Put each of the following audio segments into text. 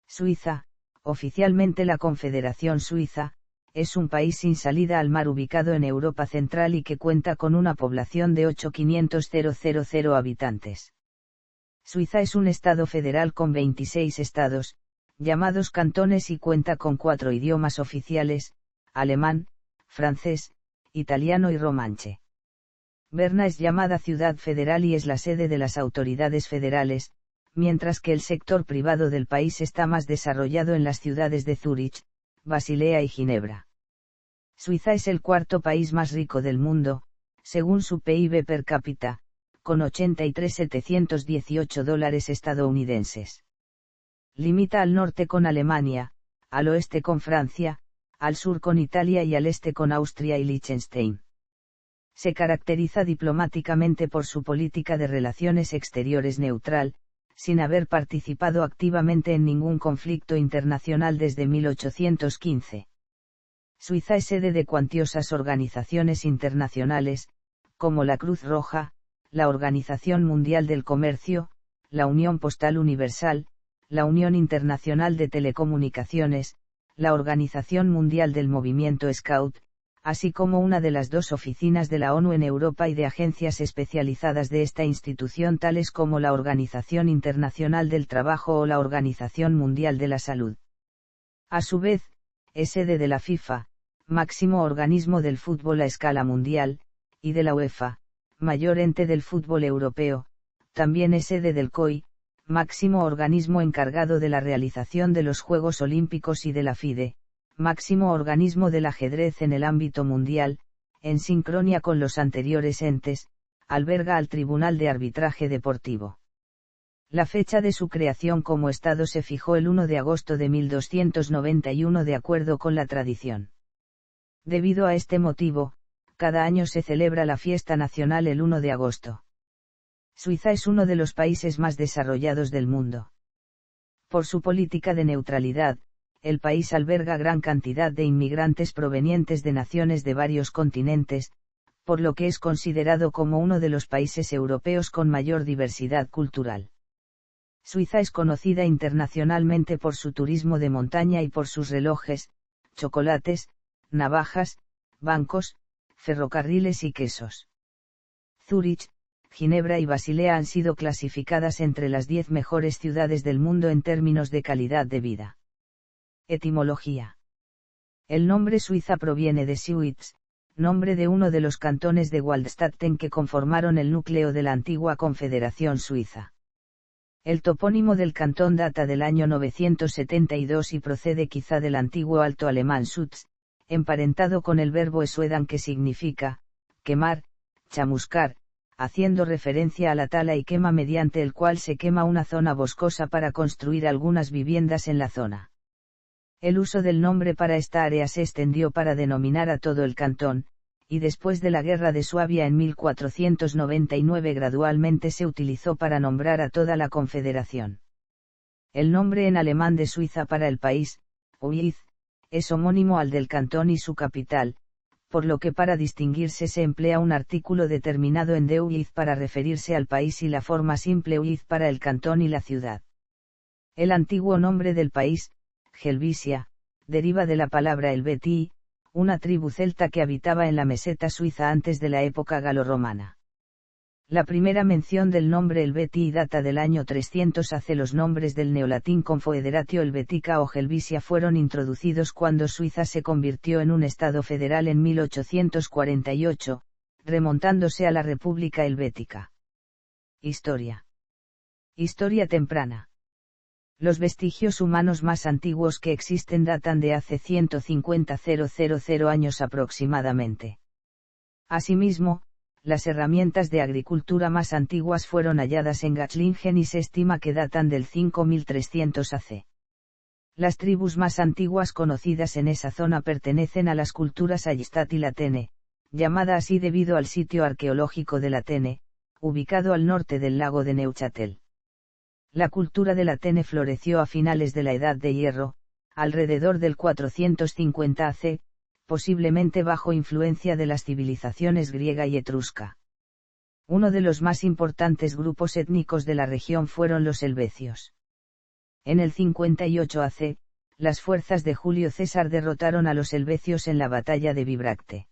Suiza, oficialmente la Confederación Suiza, es un país sin salida al mar ubicado en Europa Central y que cuenta con una población de 8.500.000 habitantes. Suiza es un estado federal con 26 estados, llamados cantones, y cuenta con 4 idiomas oficiales: alemán, francés, italiano y romanche. Berna es llamada ciudad federal y es la sede de las autoridades federales, mientras que el sector privado del país está más desarrollado en las ciudades de Zúrich, Basilea y Ginebra. Suiza es el cuarto país más rico del mundo, según su PIB per cápita, con $83.718 estadounidenses. Limita al norte con Alemania, al oeste con Francia, al sur con Italia y al este con Austria y Liechtenstein. Se caracteriza diplomáticamente por su política de relaciones exteriores neutral, sin haber participado activamente en ningún conflicto internacional desde 1815. Suiza es sede de cuantiosas organizaciones internacionales, como la Cruz Roja, la Organización Mundial del Comercio, la Unión Postal Universal, la Unión Internacional de Telecomunicaciones, la Organización Mundial del Movimiento Scout, así como una de las 2 oficinas de la ONU en Europa y de agencias especializadas de esta institución tales como la Organización Internacional del Trabajo o la Organización Mundial de la Salud. A su vez, es sede de la FIFA, máximo organismo del fútbol a escala mundial, y de la UEFA, mayor ente del fútbol europeo. También es sede del COI, máximo organismo encargado de la realización de los Juegos Olímpicos, y de la FIDE, máximo organismo del ajedrez en el ámbito mundial. En sincronía con los anteriores entes, alberga al Tribunal de Arbitraje Deportivo. La fecha de su creación como Estado se fijó el 1 de agosto de 1291 de acuerdo con la tradición. Debido a este motivo, cada año se celebra la fiesta nacional el 1 de agosto. Suiza es uno de los países más desarrollados del mundo. Por su política de neutralidad, el país alberga gran cantidad de inmigrantes provenientes de naciones de varios continentes, por lo que es considerado como uno de los países europeos con mayor diversidad cultural. Suiza es conocida internacionalmente por su turismo de montaña y por sus relojes, chocolates, navajas, bancos, ferrocarriles y quesos. Zúrich, Ginebra y Basilea han sido clasificadas entre las 10 mejores ciudades del mundo en términos de calidad de vida. Etimología. El nombre Suiza proviene de Suitz, nombre de uno de los cantones de Waldstadten que conformaron el núcleo de la antigua Confederación Suiza. El topónimo del cantón data del año 972 y procede quizá del antiguo alto alemán Schutz, emparentado con el verbo esuedan que significa quemar, chamuscar, haciendo referencia a la tala y quema mediante el cual se quema una zona boscosa para construir algunas viviendas en la zona. El uso del nombre para esta área se extendió para denominar a todo el cantón, y después de la Guerra de Suabia en 1499 gradualmente se utilizó para nombrar a toda la Confederación. El nombre en alemán de Suiza para el país, Uiz, es homónimo al del cantón y su capital, por lo que para distinguirse se emplea un artículo determinado en de Uiz para referirse al país y la forma simple Uiz para el cantón y la ciudad. El antiguo nombre del país, Helvetia, deriva de la palabra Helvetii, una tribu celta que habitaba en la meseta suiza antes de la época galorromana. La primera mención del nombre Helvetii data del año 300 AC. Los nombres del neolatín Confederatio Helvetica o Helvetia fueron introducidos cuando Suiza se convirtió en un estado federal en 1848, remontándose a la República Helvética. Historia. Historia temprana. Los vestigios humanos más antiguos que existen datan de hace 150.000 años aproximadamente. Asimismo, las herramientas de agricultura más antiguas fueron halladas en Gachlingen y se estima que datan del 5300 AC. Las tribus más antiguas conocidas en esa zona pertenecen a las culturas Aystatt y Latene, llamada así debido al sitio arqueológico de Latene, ubicado al norte del lago de Neuchâtel. La cultura de Latene floreció a finales de la Edad de Hierro, alrededor del 450 AC, posiblemente bajo influencia de las civilizaciones griega y etrusca. Uno de los más importantes grupos étnicos de la región fueron los helvecios. En el 58 AC, las fuerzas de Julio César derrotaron a los helvecios en la batalla de Bibracte.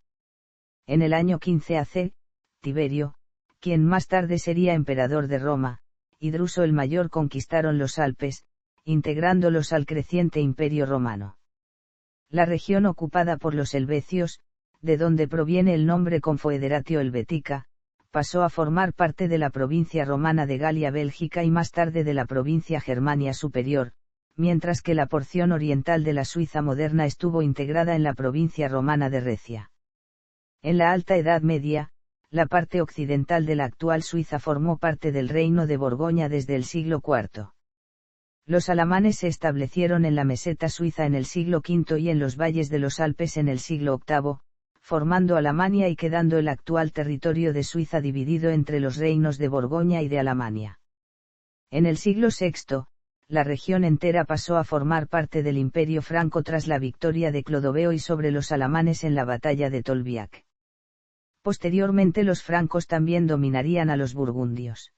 En el año 15 AC, Tiberio, quien más tarde sería emperador de Roma, y Druso el Mayor conquistaron los Alpes, integrándolos al creciente imperio romano. La región ocupada por los helvecios, de donde proviene el nombre Confederatio Helvetica, pasó a formar parte de la provincia romana de Galia Bélgica y más tarde de la provincia Germania Superior, mientras que la porción oriental de la Suiza moderna estuvo integrada en la provincia romana de Recia. En la Alta Edad Media, la parte occidental de la actual Suiza formó parte del Reino de Borgoña desde el siglo IV. Los alamanes se establecieron en la meseta suiza en el siglo V y en los valles de los Alpes en el siglo VIII, formando Alamania y quedando el actual territorio de Suiza dividido entre los reinos de Borgoña y de Alamania. En el siglo VI, la región entera pasó a formar parte del Imperio franco tras la victoria de Clodoveo y sobre los alamanes en la batalla de Tolbiac. Posteriormente los francos también dominarían a los burgundios.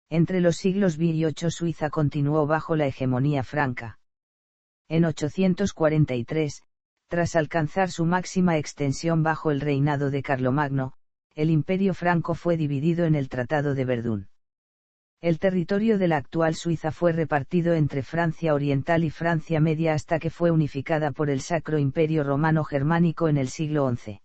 Entre los siglos VII y VIII Suiza continuó bajo la hegemonía franca. En 843, tras alcanzar su máxima extensión bajo el reinado de Carlomagno, el Imperio franco fue dividido en el Tratado de Verdún. El territorio de la actual Suiza fue repartido entre Francia Oriental y Francia Media hasta que fue unificada por el Sacro Imperio Romano Germánico en el siglo XI.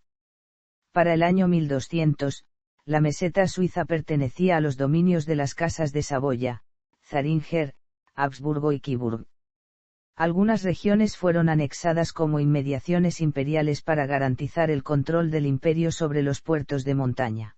Para el año 1200, la meseta suiza pertenecía a los dominios de las casas de Saboya, Zaringer, Habsburgo y Kiburg. Algunas regiones fueron anexadas como inmediaciones imperiales para garantizar el control del imperio sobre los puertos de montaña.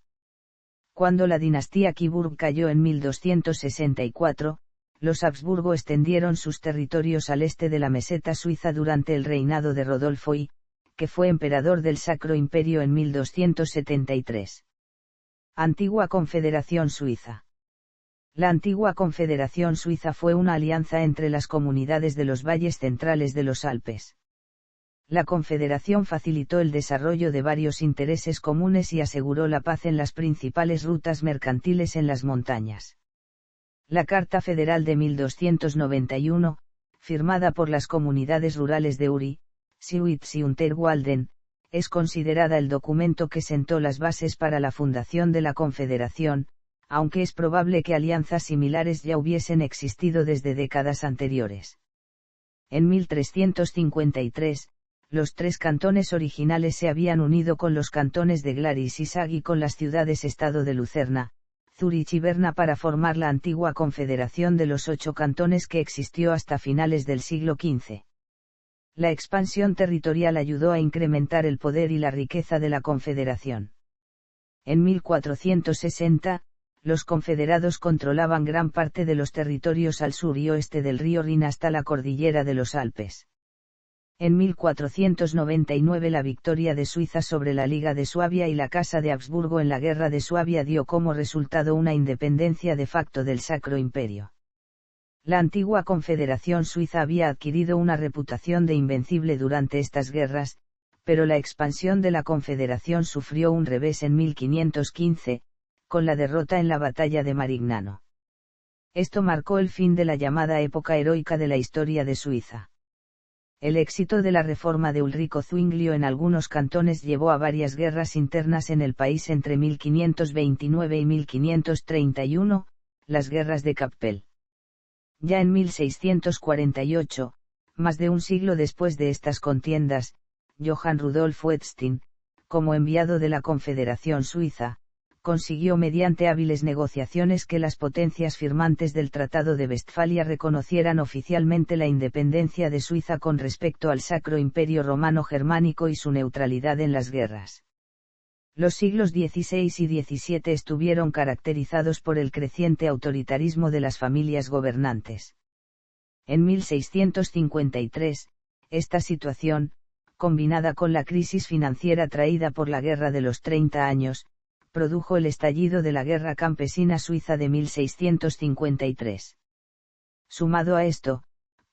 Cuando la dinastía Kiburg cayó en 1264, los Habsburgo extendieron sus territorios al este de la meseta suiza durante el reinado de Rodolfo I, que fue emperador del Sacro Imperio en 1273. Antigua Confederación Suiza. La antigua Confederación Suiza fue una alianza entre las comunidades de los valles centrales de los Alpes. La Confederación facilitó el desarrollo de varios intereses comunes y aseguró la paz en las principales rutas mercantiles en las montañas. La Carta Federal de 1291, firmada por las comunidades rurales de Uri, Schwyz y Unterwalden, es considerada el documento que sentó las bases para la fundación de la Confederación, aunque es probable que alianzas similares ya hubiesen existido desde décadas anteriores. En 1353, los tres cantones originales se habían unido con los cantones de Glaris y Sag y con las ciudades-estado de Lucerna, Zúrich y Berna para formar la antigua Confederación de los 8 cantones que existió hasta finales del siglo XV. La expansión territorial ayudó a incrementar el poder y la riqueza de la Confederación. En 1460, los confederados controlaban gran parte de los territorios al sur y oeste del río Rin hasta la cordillera de los Alpes. En 1499 la victoria de Suiza sobre la Liga de Suabia y la Casa de Habsburgo en la Guerra de Suabia dio como resultado una independencia de facto del Sacro Imperio. La antigua Confederación Suiza había adquirido una reputación de invencible durante estas guerras, pero la expansión de la Confederación sufrió un revés en 1515, con la derrota en la batalla de Marignano. Esto marcó el fin de la llamada época heroica de la historia de Suiza. El éxito de la reforma de Ulrico Zwinglio en algunos cantones llevó a varias guerras internas en el país entre 1529 y 1531, las guerras de Kappel. Ya en 1648, más de un siglo después de estas contiendas, Johann Rudolf Wettstein, como enviado de la Confederación Suiza, consiguió mediante hábiles negociaciones que las potencias firmantes del Tratado de Westfalia reconocieran oficialmente la independencia de Suiza con respecto al Sacro Imperio Romano Germánico y su neutralidad en las guerras. Los siglos XVI y XVII estuvieron caracterizados por el creciente autoritarismo de las familias gobernantes. En 1653, esta situación, combinada con la crisis financiera traída por la Guerra de los 30 años, produjo el estallido de la Guerra Campesina Suiza de 1653. Sumado a esto,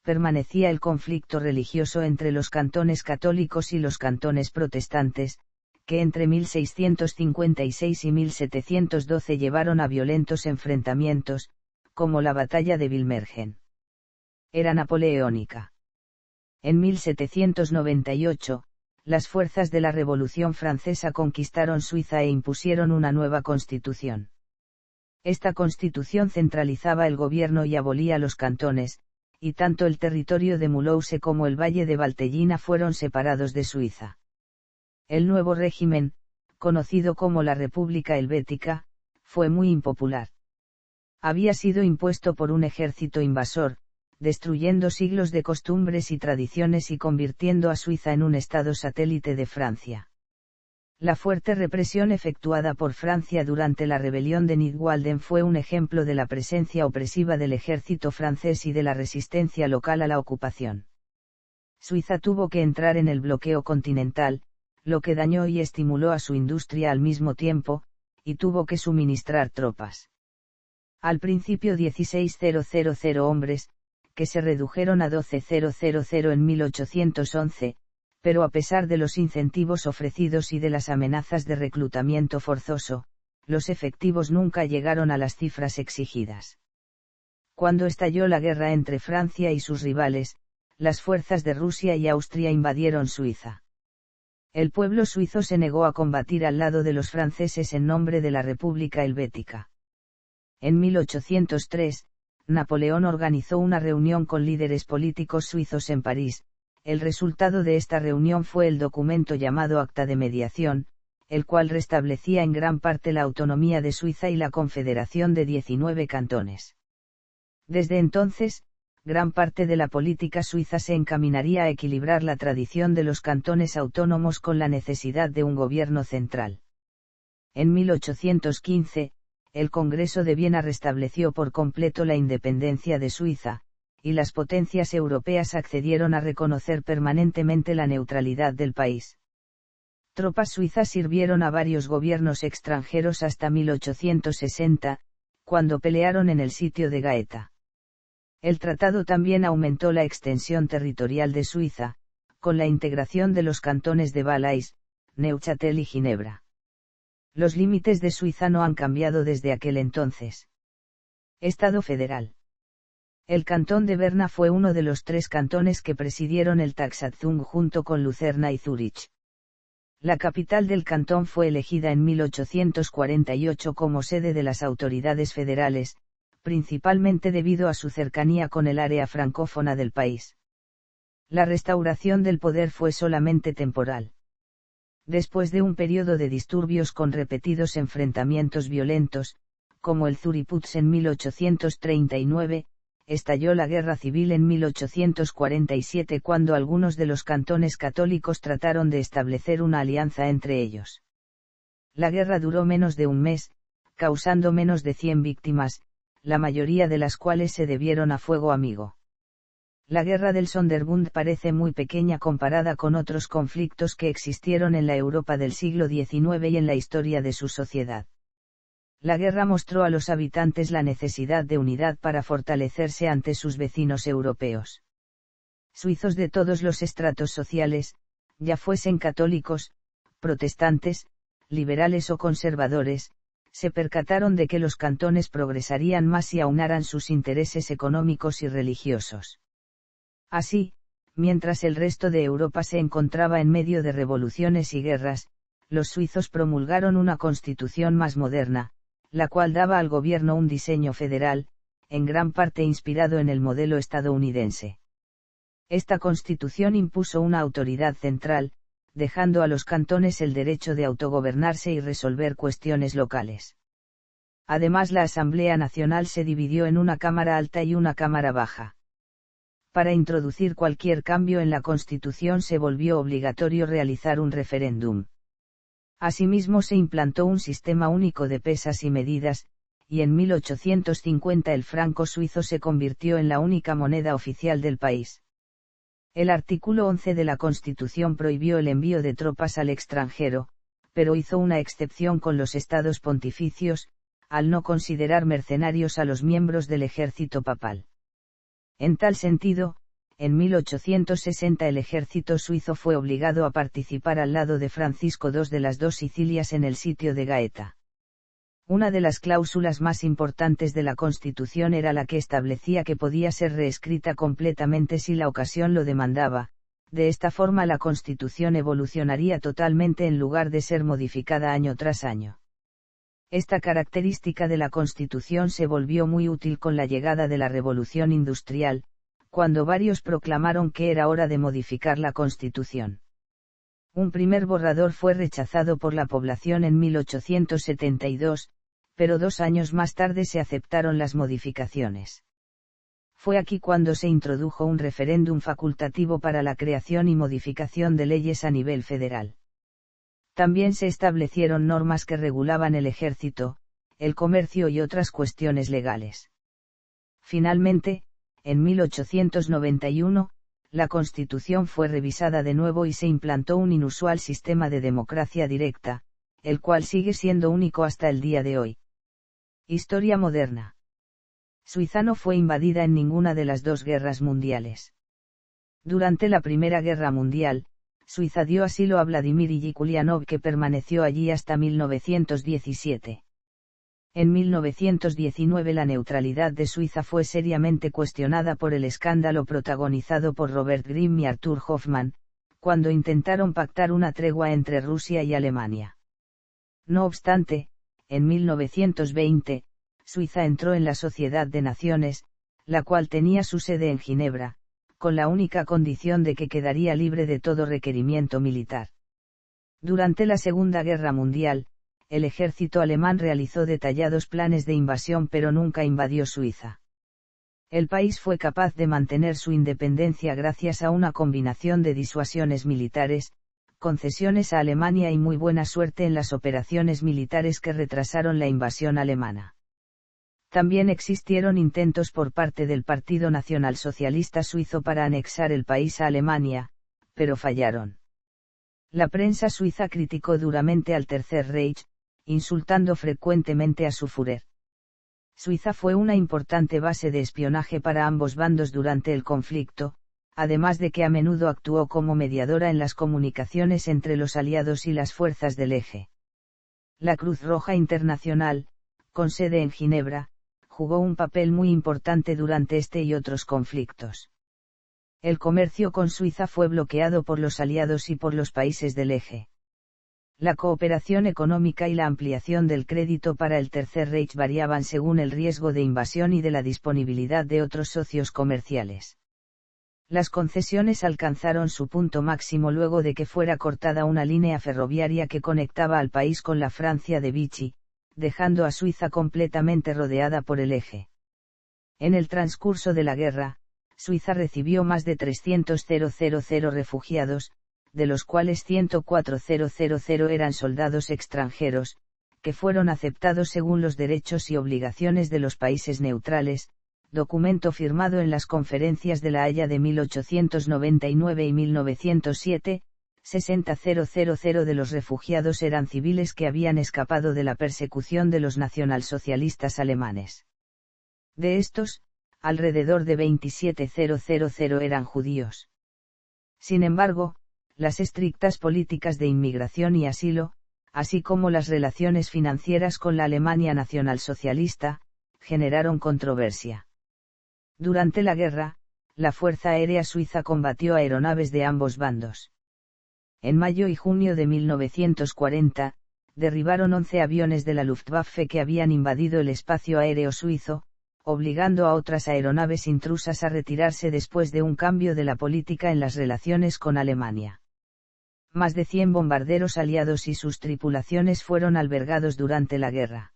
permanecía el conflicto religioso entre los cantones católicos y los cantones protestantes, que entre 1656 y 1712 llevaron a violentos enfrentamientos, como la batalla de Vilmergen. Era napoleónica. En 1798, las fuerzas de la Revolución Francesa conquistaron Suiza e impusieron una nueva constitución. Esta constitución centralizaba el gobierno y abolía los cantones, y tanto el territorio de Mulhouse como el valle de Valtellina fueron separados de Suiza. El nuevo régimen, conocido como la República Helvética, fue muy impopular. Había sido impuesto por un ejército invasor, destruyendo siglos de costumbres y tradiciones y convirtiendo a Suiza en un estado satélite de Francia. La fuerte represión efectuada por Francia durante la rebelión de Nidwalden fue un ejemplo de la presencia opresiva del ejército francés y de la resistencia local a la ocupación. Suiza tuvo que entrar en el bloqueo continental, lo que dañó y estimuló a su industria al mismo tiempo, y tuvo que suministrar tropas. Al principio 16.000 hombres, que se redujeron a 12.000 en 1811, pero a pesar de los incentivos ofrecidos y de las amenazas de reclutamiento forzoso, los efectivos nunca llegaron a las cifras exigidas. Cuando estalló la guerra entre Francia y sus rivales, las fuerzas de Rusia y Austria invadieron Suiza. El pueblo suizo se negó a combatir al lado de los franceses en nombre de la República Helvética. En 1803, Napoleón organizó una reunión con líderes políticos suizos en París. El resultado de esta reunión fue el documento llamado Acta de Mediación, el cual restablecía en gran parte la autonomía de Suiza y la confederación de 19 cantones. Desde entonces, gran parte de la política suiza se encaminaría a equilibrar la tradición de los cantones autónomos con la necesidad de un gobierno central. En 1815, el Congreso de Viena restableció por completo la independencia de Suiza, y las potencias europeas accedieron a reconocer permanentemente la neutralidad del país. Tropas suizas sirvieron a varios gobiernos extranjeros hasta 1860, cuando pelearon en el sitio de Gaeta. El tratado también aumentó la extensión territorial de Suiza, con la integración de los cantones de Valais, Neuchâtel y Ginebra. Los límites de Suiza no han cambiado desde aquel entonces. Estado federal. El cantón de Berna fue uno de los 3 cantones que presidieron el Taxatzung junto con Lucerna y Zúrich. La capital del cantón fue elegida en 1848 como sede de las autoridades federales, principalmente debido a su cercanía con el área francófona del país. La restauración del poder fue solamente temporal. Después de un periodo de disturbios con repetidos enfrentamientos violentos, como el Zuriputs en 1839, estalló la guerra civil en 1847 cuando algunos de los cantones católicos trataron de establecer una alianza entre ellos. La guerra duró menos de un mes, causando menos de 100 víctimas, la mayoría de las cuales se debieron a fuego amigo. La guerra del Sonderbund parece muy pequeña comparada con otros conflictos que existieron en la Europa del siglo XIX y en la historia de su sociedad. La guerra mostró a los habitantes la necesidad de unidad para fortalecerse ante sus vecinos europeos. Suizos de todos los estratos sociales, ya fuesen católicos, protestantes, liberales o conservadores, se percataron de que los cantones progresarían más si aunaran sus intereses económicos y religiosos. Así, mientras el resto de Europa se encontraba en medio de revoluciones y guerras, los suizos promulgaron una constitución más moderna, la cual daba al gobierno un diseño federal, en gran parte inspirado en el modelo estadounidense. Esta constitución impuso una autoridad central, dejando a los cantones el derecho de autogobernarse y resolver cuestiones locales. Además, la Asamblea Nacional se dividió en una Cámara Alta y una Cámara Baja. Para introducir cualquier cambio en la Constitución se volvió obligatorio realizar un referéndum. Asimismo se implantó un sistema único de pesas y medidas, y en 1850 el franco suizo se convirtió en la única moneda oficial del país. El artículo 11 de la Constitución prohibió el envío de tropas al extranjero, pero hizo una excepción con los estados pontificios, al no considerar mercenarios a los miembros del ejército papal. En tal sentido, en 1860 el ejército suizo fue obligado a participar al lado de Francisco II de las dos Sicilias en el sitio de Gaeta. Una de las cláusulas más importantes de la Constitución era la que establecía que podía ser reescrita completamente si la ocasión lo demandaba. De esta forma la Constitución evolucionaría totalmente en lugar de ser modificada año tras año. Esta característica de la Constitución se volvió muy útil con la llegada de la Revolución Industrial, cuando varios proclamaron que era hora de modificar la Constitución. Un primer borrador fue rechazado por la población en 1872, pero 2 años más tarde se aceptaron las modificaciones. Fue aquí cuando se introdujo un referéndum facultativo para la creación y modificación de leyes a nivel federal. También se establecieron normas que regulaban el ejército, el comercio y otras cuestiones legales. Finalmente, en 1891, la Constitución fue revisada de nuevo y se implantó un inusual sistema de democracia directa, el cual sigue siendo único hasta el día de hoy. Historia moderna. Suiza no fue invadida en ninguna de las 2 guerras mundiales. Durante la Primera Guerra Mundial, Suiza dio asilo a Vladimir Ilich Ulyanov, que permaneció allí hasta 1917. En 1919 la neutralidad de Suiza fue seriamente cuestionada por el escándalo protagonizado por Robert Grimm y Arthur Hoffmann, cuando intentaron pactar una tregua entre Rusia y Alemania. No obstante, en 1920, Suiza entró en la Sociedad de Naciones, la cual tenía su sede en Ginebra, con la única condición de que quedaría libre de todo requerimiento militar. Durante la Segunda Guerra Mundial, el ejército alemán realizó detallados planes de invasión pero nunca invadió Suiza. El país fue capaz de mantener su independencia gracias a una combinación de disuasiones militares, concesiones a Alemania y muy buena suerte en las operaciones militares que retrasaron la invasión alemana. También existieron intentos por parte del Partido Nacionalsocialista Suizo para anexar el país a Alemania, pero fallaron. La prensa suiza criticó duramente al Tercer Reich, insultando frecuentemente a su Führer. Suiza fue una importante base de espionaje para ambos bandos durante el conflicto, además de que a menudo actuó como mediadora en las comunicaciones entre los aliados y las fuerzas del eje. La Cruz Roja Internacional, con sede en Ginebra, jugó un papel muy importante durante este y otros conflictos. El comercio con Suiza fue bloqueado por los aliados y por los países del eje. La cooperación económica y la ampliación del crédito para el Tercer Reich variaban según el riesgo de invasión y de la disponibilidad de otros socios comerciales. Las concesiones alcanzaron su punto máximo luego de que fuera cortada una línea ferroviaria que conectaba al país con la Francia de Vichy, dejando a Suiza completamente rodeada por el eje. En el transcurso de la guerra, Suiza recibió más de 300.000 refugiados, de los cuales 104.000 eran soldados extranjeros, que fueron aceptados según los derechos y obligaciones de los países neutrales, documento firmado en las conferencias de La Haya de 1899 y 1907. 60.000 de los refugiados eran civiles que habían escapado de la persecución de los nacionalsocialistas alemanes. De estos, alrededor de 27.000 eran judíos. Sin embargo, las estrictas políticas de inmigración y asilo, así como las relaciones financieras con la Alemania nacionalsocialista, generaron controversia. Durante la guerra, la Fuerza Aérea Suiza combatió aeronaves de ambos bandos. En mayo y junio de 1940, derribaron 11 aviones de la Luftwaffe que habían invadido el espacio aéreo suizo, obligando a otras aeronaves intrusas a retirarse después de un cambio de la política en las relaciones con Alemania. Más de 100 bombarderos aliados y sus tripulaciones fueron albergados durante la guerra.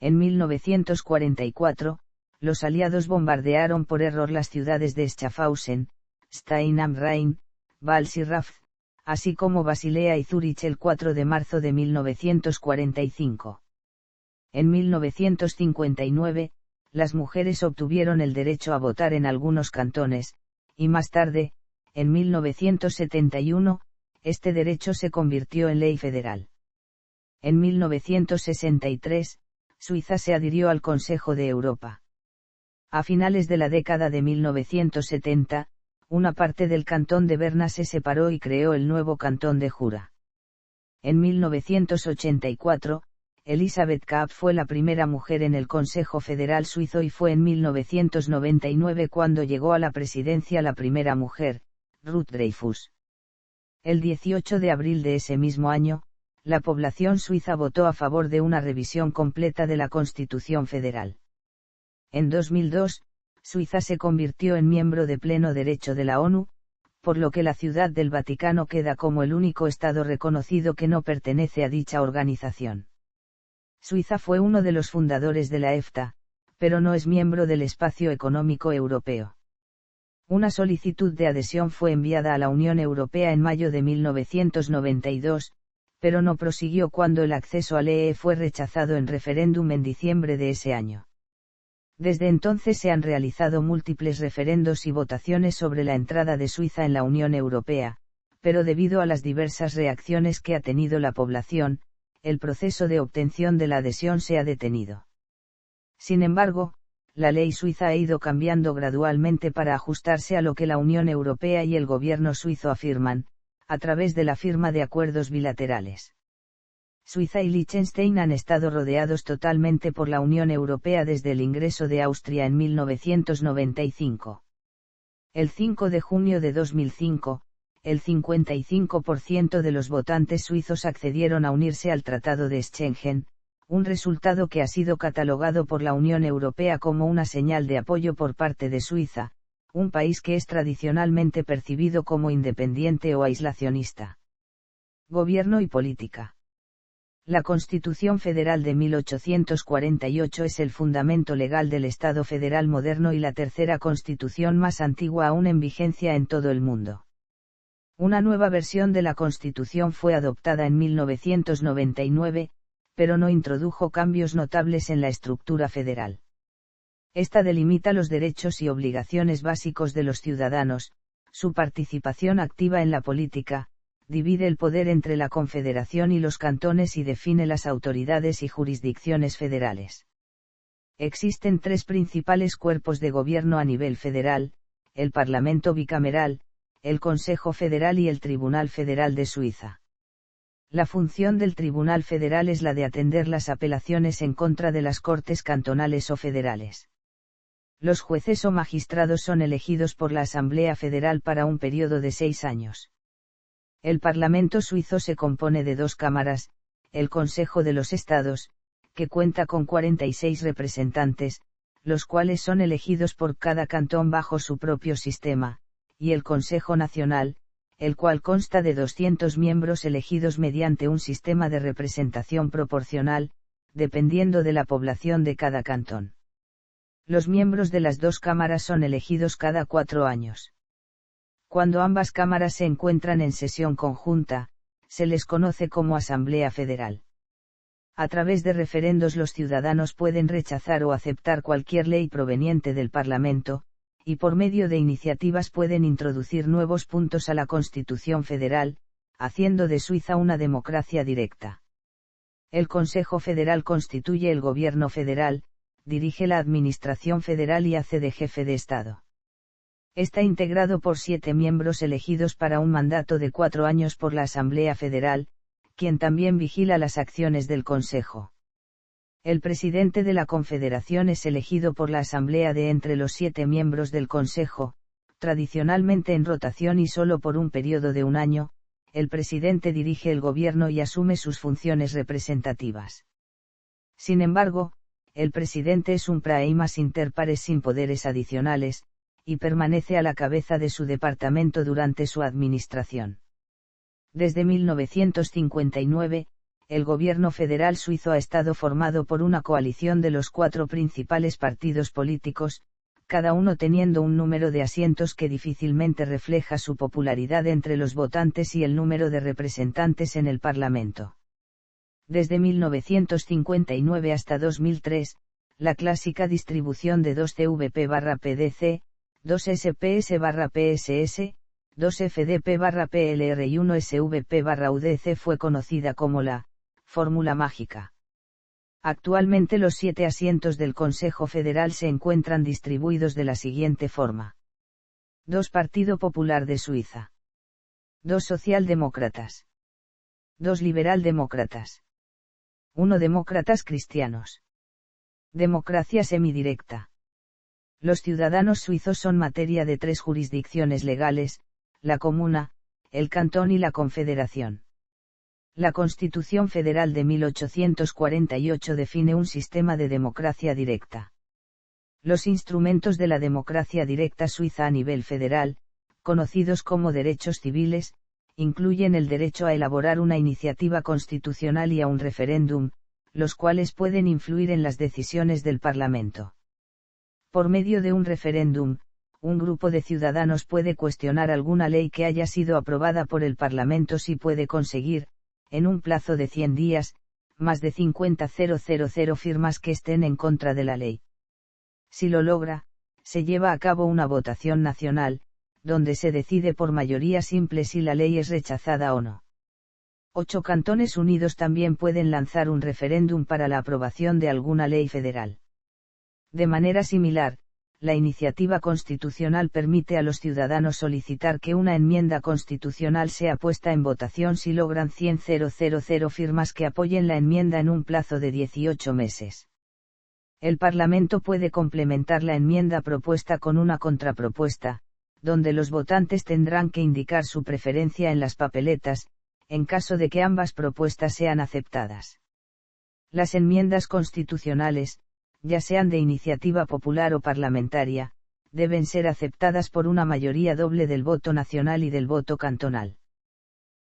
En 1944, los aliados bombardearon por error las ciudades de Schaffhausen, Stein am Rhein, Vals y Raff, así como Basilea y Zúrich el 4 de marzo de 1945. En 1959, las mujeres obtuvieron el derecho a votar en algunos cantones, y más tarde, en 1971, este derecho se convirtió en ley federal. En 1963, Suiza se adhirió al Consejo de Europa. A finales de la década de 1970, una parte del cantón de Berna se separó y creó el nuevo cantón de Jura. En 1984, Elisabeth Kapp fue la primera mujer en el Consejo Federal Suizo y fue en 1999 cuando llegó a la presidencia la primera mujer, Ruth Dreifuss. El 18 de abril de ese mismo año, la población suiza votó a favor de una revisión completa de la Constitución Federal. En 2002, Suiza se convirtió en miembro de pleno derecho de la ONU, por lo que la Ciudad del Vaticano queda como el único Estado reconocido que no pertenece a dicha organización. Suiza fue uno de los fundadores de la EFTA, pero no es miembro del Espacio Económico Europeo. Una solicitud de adhesión fue enviada a la Unión Europea en mayo de 1992, pero no prosiguió cuando el acceso al EE fue rechazado en referéndum en diciembre de ese año. Desde entonces se han realizado múltiples referendos y votaciones sobre la entrada de Suiza en la Unión Europea, pero debido a las diversas reacciones que ha tenido la población, el proceso de obtención de la adhesión se ha detenido. Sin embargo, la ley suiza ha ido cambiando gradualmente para ajustarse a lo que la Unión Europea y el gobierno suizo afirman, a través de la firma de acuerdos bilaterales. Suiza y Liechtenstein han estado rodeados totalmente por la Unión Europea desde el ingreso de Austria en 1995. El 5 de junio de 2005, el 55% de los votantes suizos accedieron a unirse al Tratado de Schengen, un resultado que ha sido catalogado por la Unión Europea como una señal de apoyo por parte de Suiza, un país que es tradicionalmente percibido como independiente o aislacionista. Gobierno y política. La Constitución Federal de 1848 es el fundamento legal del Estado federal moderno y la tercera constitución más antigua aún en vigencia en todo el mundo. Una nueva versión de la Constitución fue adoptada en 1999, pero no introdujo cambios notables en la estructura federal. Esta delimita los derechos y obligaciones básicos de los ciudadanos, su participación activa en la política, divide el poder entre la Confederación y los cantones y define las autoridades y jurisdicciones federales. Existen tres principales cuerpos de gobierno a nivel federal: el Parlamento bicameral, el Consejo Federal y el Tribunal Federal de Suiza. La función del Tribunal Federal es la de atender las apelaciones en contra de las Cortes cantonales o federales. Los jueces o magistrados son elegidos por la Asamblea Federal para un periodo de 6 años. El Parlamento suizo se compone de 2 cámaras, el Consejo de los Estados, que cuenta con 46 representantes, los cuales son elegidos por cada cantón bajo su propio sistema, y el Consejo Nacional, el cual consta de 200 miembros elegidos mediante un sistema de representación proporcional, dependiendo de la población de cada cantón. Los miembros de las 2 cámaras son elegidos cada 4 años. Cuando ambas cámaras se encuentran en sesión conjunta, se les conoce como Asamblea Federal. A través de referendos los ciudadanos pueden rechazar o aceptar cualquier ley proveniente del Parlamento, y por medio de iniciativas pueden introducir nuevos puntos a la Constitución Federal, haciendo de Suiza una democracia directa. El Consejo Federal constituye el gobierno federal, dirige la administración federal y hace de jefe de Estado. Está integrado por 7 miembros elegidos para un mandato de 4 años por la Asamblea Federal, quien también vigila las acciones del Consejo. El presidente de la Confederación es elegido por la Asamblea de entre los 7 miembros del Consejo, tradicionalmente en rotación y solo por un periodo de un año. El presidente dirige el gobierno y asume sus funciones representativas. Sin embargo, el presidente es un praemas inter pares sin poderes adicionales, y permanece a la cabeza de su departamento durante su administración. Desde 1959, el gobierno federal suizo ha estado formado por una coalición de los 4 principales partidos políticos, cada uno teniendo un número de asientos que difícilmente refleja su popularidad entre los votantes y el número de representantes en el Parlamento. Desde 1959 hasta 2003, la clásica distribución de 2 CVP/PDC, 2 SPS/PSS, 2 FDP/PLR y 1 SVP/UDC fue conocida como la fórmula mágica. Actualmente los 7 asientos del Consejo Federal se encuentran distribuidos de la siguiente forma: 2 Partido Popular de Suiza, 2 Socialdemócratas, 2 Liberaldemócratas, 1. Demócratas cristianos. Democracia semidirecta. Los ciudadanos suizos son materia de 3 jurisdicciones legales, la comuna, el cantón y la confederación. La Constitución Federal de 1848 define un sistema de democracia directa. Los instrumentos de la democracia directa suiza a nivel federal, conocidos como derechos civiles, incluyen el derecho a elaborar una iniciativa constitucional y a un referéndum, los cuales pueden influir en las decisiones del Parlamento. Por medio de un referéndum, un grupo de ciudadanos puede cuestionar alguna ley que haya sido aprobada por el Parlamento si puede conseguir, en un plazo de 100 días, más de 50.000 firmas que estén en contra de la ley. Si lo logra, se lleva a cabo una votación nacional, donde se decide por mayoría simple si la ley es rechazada o no. 8 cantones unidos también pueden lanzar un referéndum para la aprobación de alguna ley federal. De manera similar, la iniciativa constitucional permite a los ciudadanos solicitar que una enmienda constitucional sea puesta en votación si logran 100.000 firmas que apoyen la enmienda en un plazo de 18 meses. El Parlamento puede complementar la enmienda propuesta con una contrapropuesta, donde los votantes tendrán que indicar su preferencia en las papeletas, en caso de que ambas propuestas sean aceptadas. Las enmiendas constitucionales, ya sean de iniciativa popular o parlamentaria, deben ser aceptadas por una mayoría doble del voto nacional y del voto cantonal.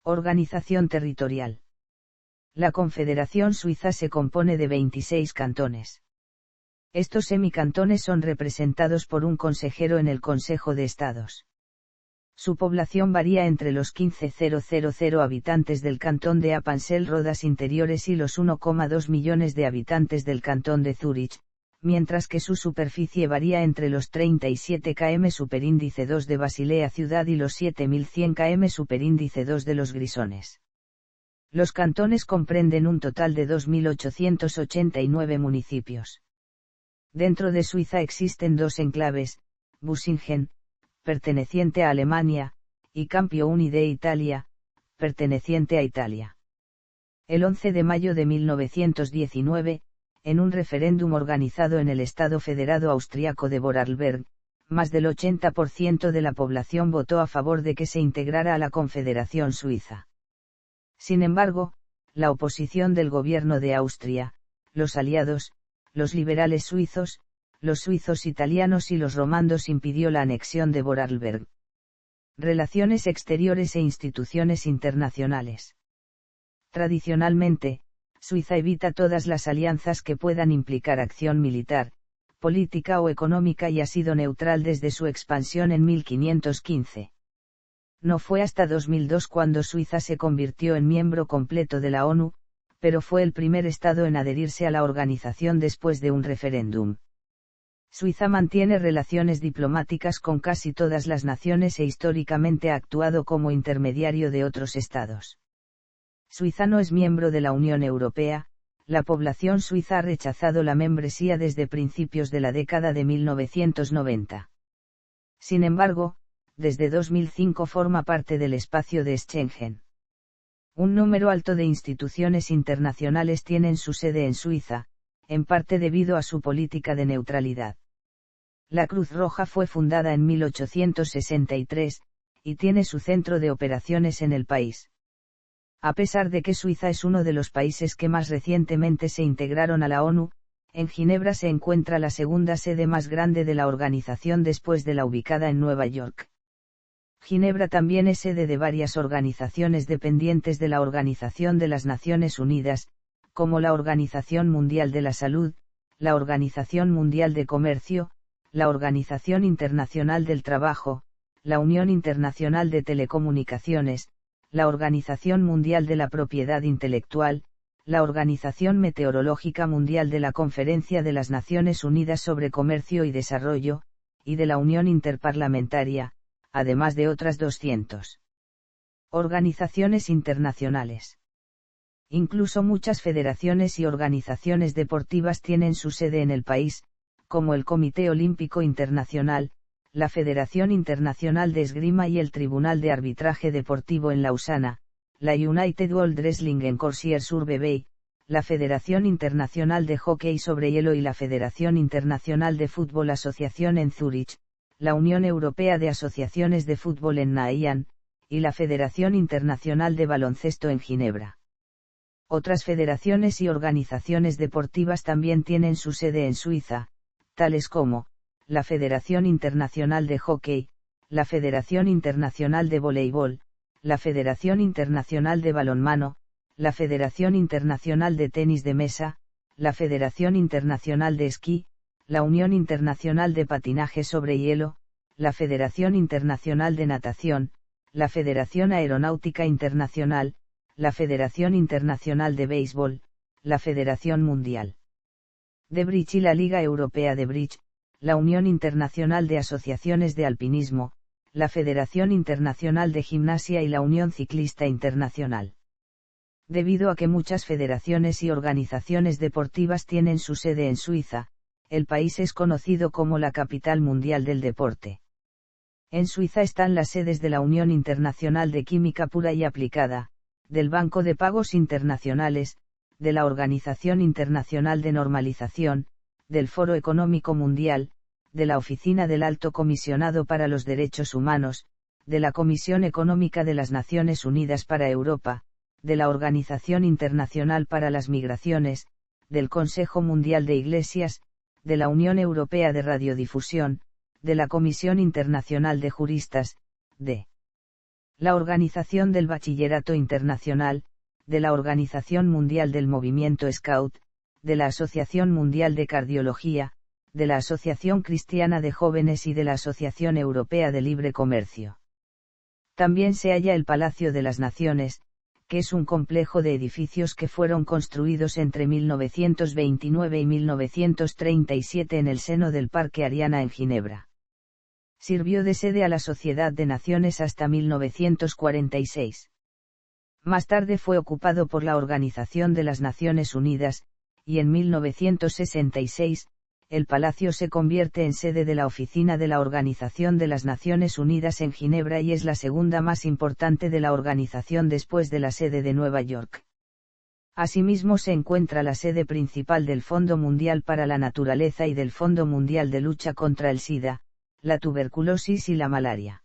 Organización territorial. La Confederación Suiza se compone de 26 cantones. Estos semicantones son representados por un consejero en el Consejo de Estados. Su población varía entre los 15.000 habitantes del cantón de Appenzell-Rodas Interiores y los 1,2 millones de habitantes del cantón de Zúrich, mientras que su superficie varía entre los 37 km superíndice 2 de Basilea ciudad y los 7.100 km superíndice 2 de los Grisones. Los cantones comprenden un total de 2.889 municipios. Dentro de Suiza existen 2 enclaves, Busingen, perteneciente a Alemania, y Campio Unide Italia, perteneciente a Italia. El 11 de mayo de 1919, en un referéndum organizado en el Estado Federado Austriaco de Vorarlberg, más del 80% de la población votó a favor de que se integrara a la Confederación Suiza. Sin embargo, la oposición del gobierno de Austria, los aliados, los liberales suizos, los suizos italianos y los romandos impidió la anexión de Vorarlberg. Relaciones exteriores e instituciones internacionales. Tradicionalmente, Suiza evita todas las alianzas que puedan implicar acción militar, política o económica y ha sido neutral desde su expansión en 1515. No fue hasta 2002 cuando Suiza se convirtió en miembro completo de la ONU, pero fue el primer estado en adherirse a la organización después de un referéndum. Suiza mantiene relaciones diplomáticas con casi todas las naciones e históricamente ha actuado como intermediario de otros estados. Suiza no es miembro de la Unión Europea, la población suiza ha rechazado la membresía desde principios de la década de 1990. Sin embargo, desde 2005 forma parte del espacio de Schengen. Un número alto de instituciones internacionales tienen su sede en Suiza, en parte debido a su política de neutralidad. La Cruz Roja fue fundada en 1863, y tiene su centro de operaciones en el país. A pesar de que Suiza es uno de los países que más recientemente se integraron a la ONU, en Ginebra se encuentra la segunda sede más grande de la organización después de la ubicada en Nueva York. Ginebra también es sede de varias organizaciones dependientes de la Organización de las Naciones Unidas, como la Organización Mundial de la Salud, la Organización Mundial de Comercio, la Organización Internacional del Trabajo, la Unión Internacional de Telecomunicaciones, la Organización Mundial de la Propiedad Intelectual, la Organización Meteorológica Mundial de la Conferencia de las Naciones Unidas sobre Comercio y Desarrollo, y de la Unión Interparlamentaria, además de otras 200 organizaciones internacionales. Incluso muchas federaciones y organizaciones deportivas tienen su sede en el país, como el Comité Olímpico Internacional, la Federación Internacional de Esgrima y el Tribunal de Arbitraje Deportivo en Lausana, la United World Wrestling en Corsier-sur-Bebey, la Federación Internacional de Hockey sobre Hielo y la Federación Internacional de Fútbol Asociación en Zúrich, la Unión Europea de Asociaciones de Fútbol en Nahían, y la Federación Internacional de Baloncesto en Ginebra. Otras federaciones y organizaciones deportivas también tienen su sede en Suiza, tales como, la Federación Internacional de Hockey, la Federación Internacional de Voleibol, la Federación Internacional de Balonmano, la Federación Internacional de Tenis de Mesa, la Federación Internacional de Esquí, la Unión Internacional de Patinaje sobre Hielo, la Federación Internacional de Natación, la Federación Aeronáutica Internacional, la Federación Internacional de Béisbol, la Federación Mundial de Bridge y la Liga Europea de Bridge, la Unión Internacional de Asociaciones de Alpinismo, la Federación Internacional de Gimnasia y la Unión Ciclista Internacional. Debido a que muchas federaciones y organizaciones deportivas tienen su sede en Suiza, el país es conocido como la capital mundial del deporte. En Suiza están las sedes de la Unión Internacional de Química Pura y Aplicada, del Banco de Pagos Internacionales, de la Organización Internacional de Normalización, del Foro Económico Mundial, de la Oficina del Alto Comisionado para los Derechos Humanos, de la Comisión Económica de las Naciones Unidas para Europa, de la Organización Internacional para las Migraciones, del Consejo Mundial de Iglesias, de la Unión Europea de Radiodifusión, de la Comisión Internacional de Juristas, de la Organización del Bachillerato Internacional, de la Organización Mundial del Movimiento Scout, de la Asociación Mundial de Cardiología, de la Asociación Cristiana de Jóvenes y de la Asociación Europea de Libre Comercio. También se halla el Palacio de las Naciones, que es un complejo de edificios que fueron construidos entre 1929 y 1937 en el seno del Parque Ariana en Ginebra. Sirvió de sede a la Sociedad de Naciones hasta 1946. Más tarde fue ocupado por la Organización de las Naciones Unidas, y en 1966, el palacio se convierte en sede de la Oficina de la Organización de las Naciones Unidas en Ginebra y es la segunda más importante de la organización después de la sede de Nueva York. Asimismo se encuentra la sede principal del Fondo Mundial para la Naturaleza y del Fondo Mundial de Lucha contra el SIDA, la tuberculosis y la malaria.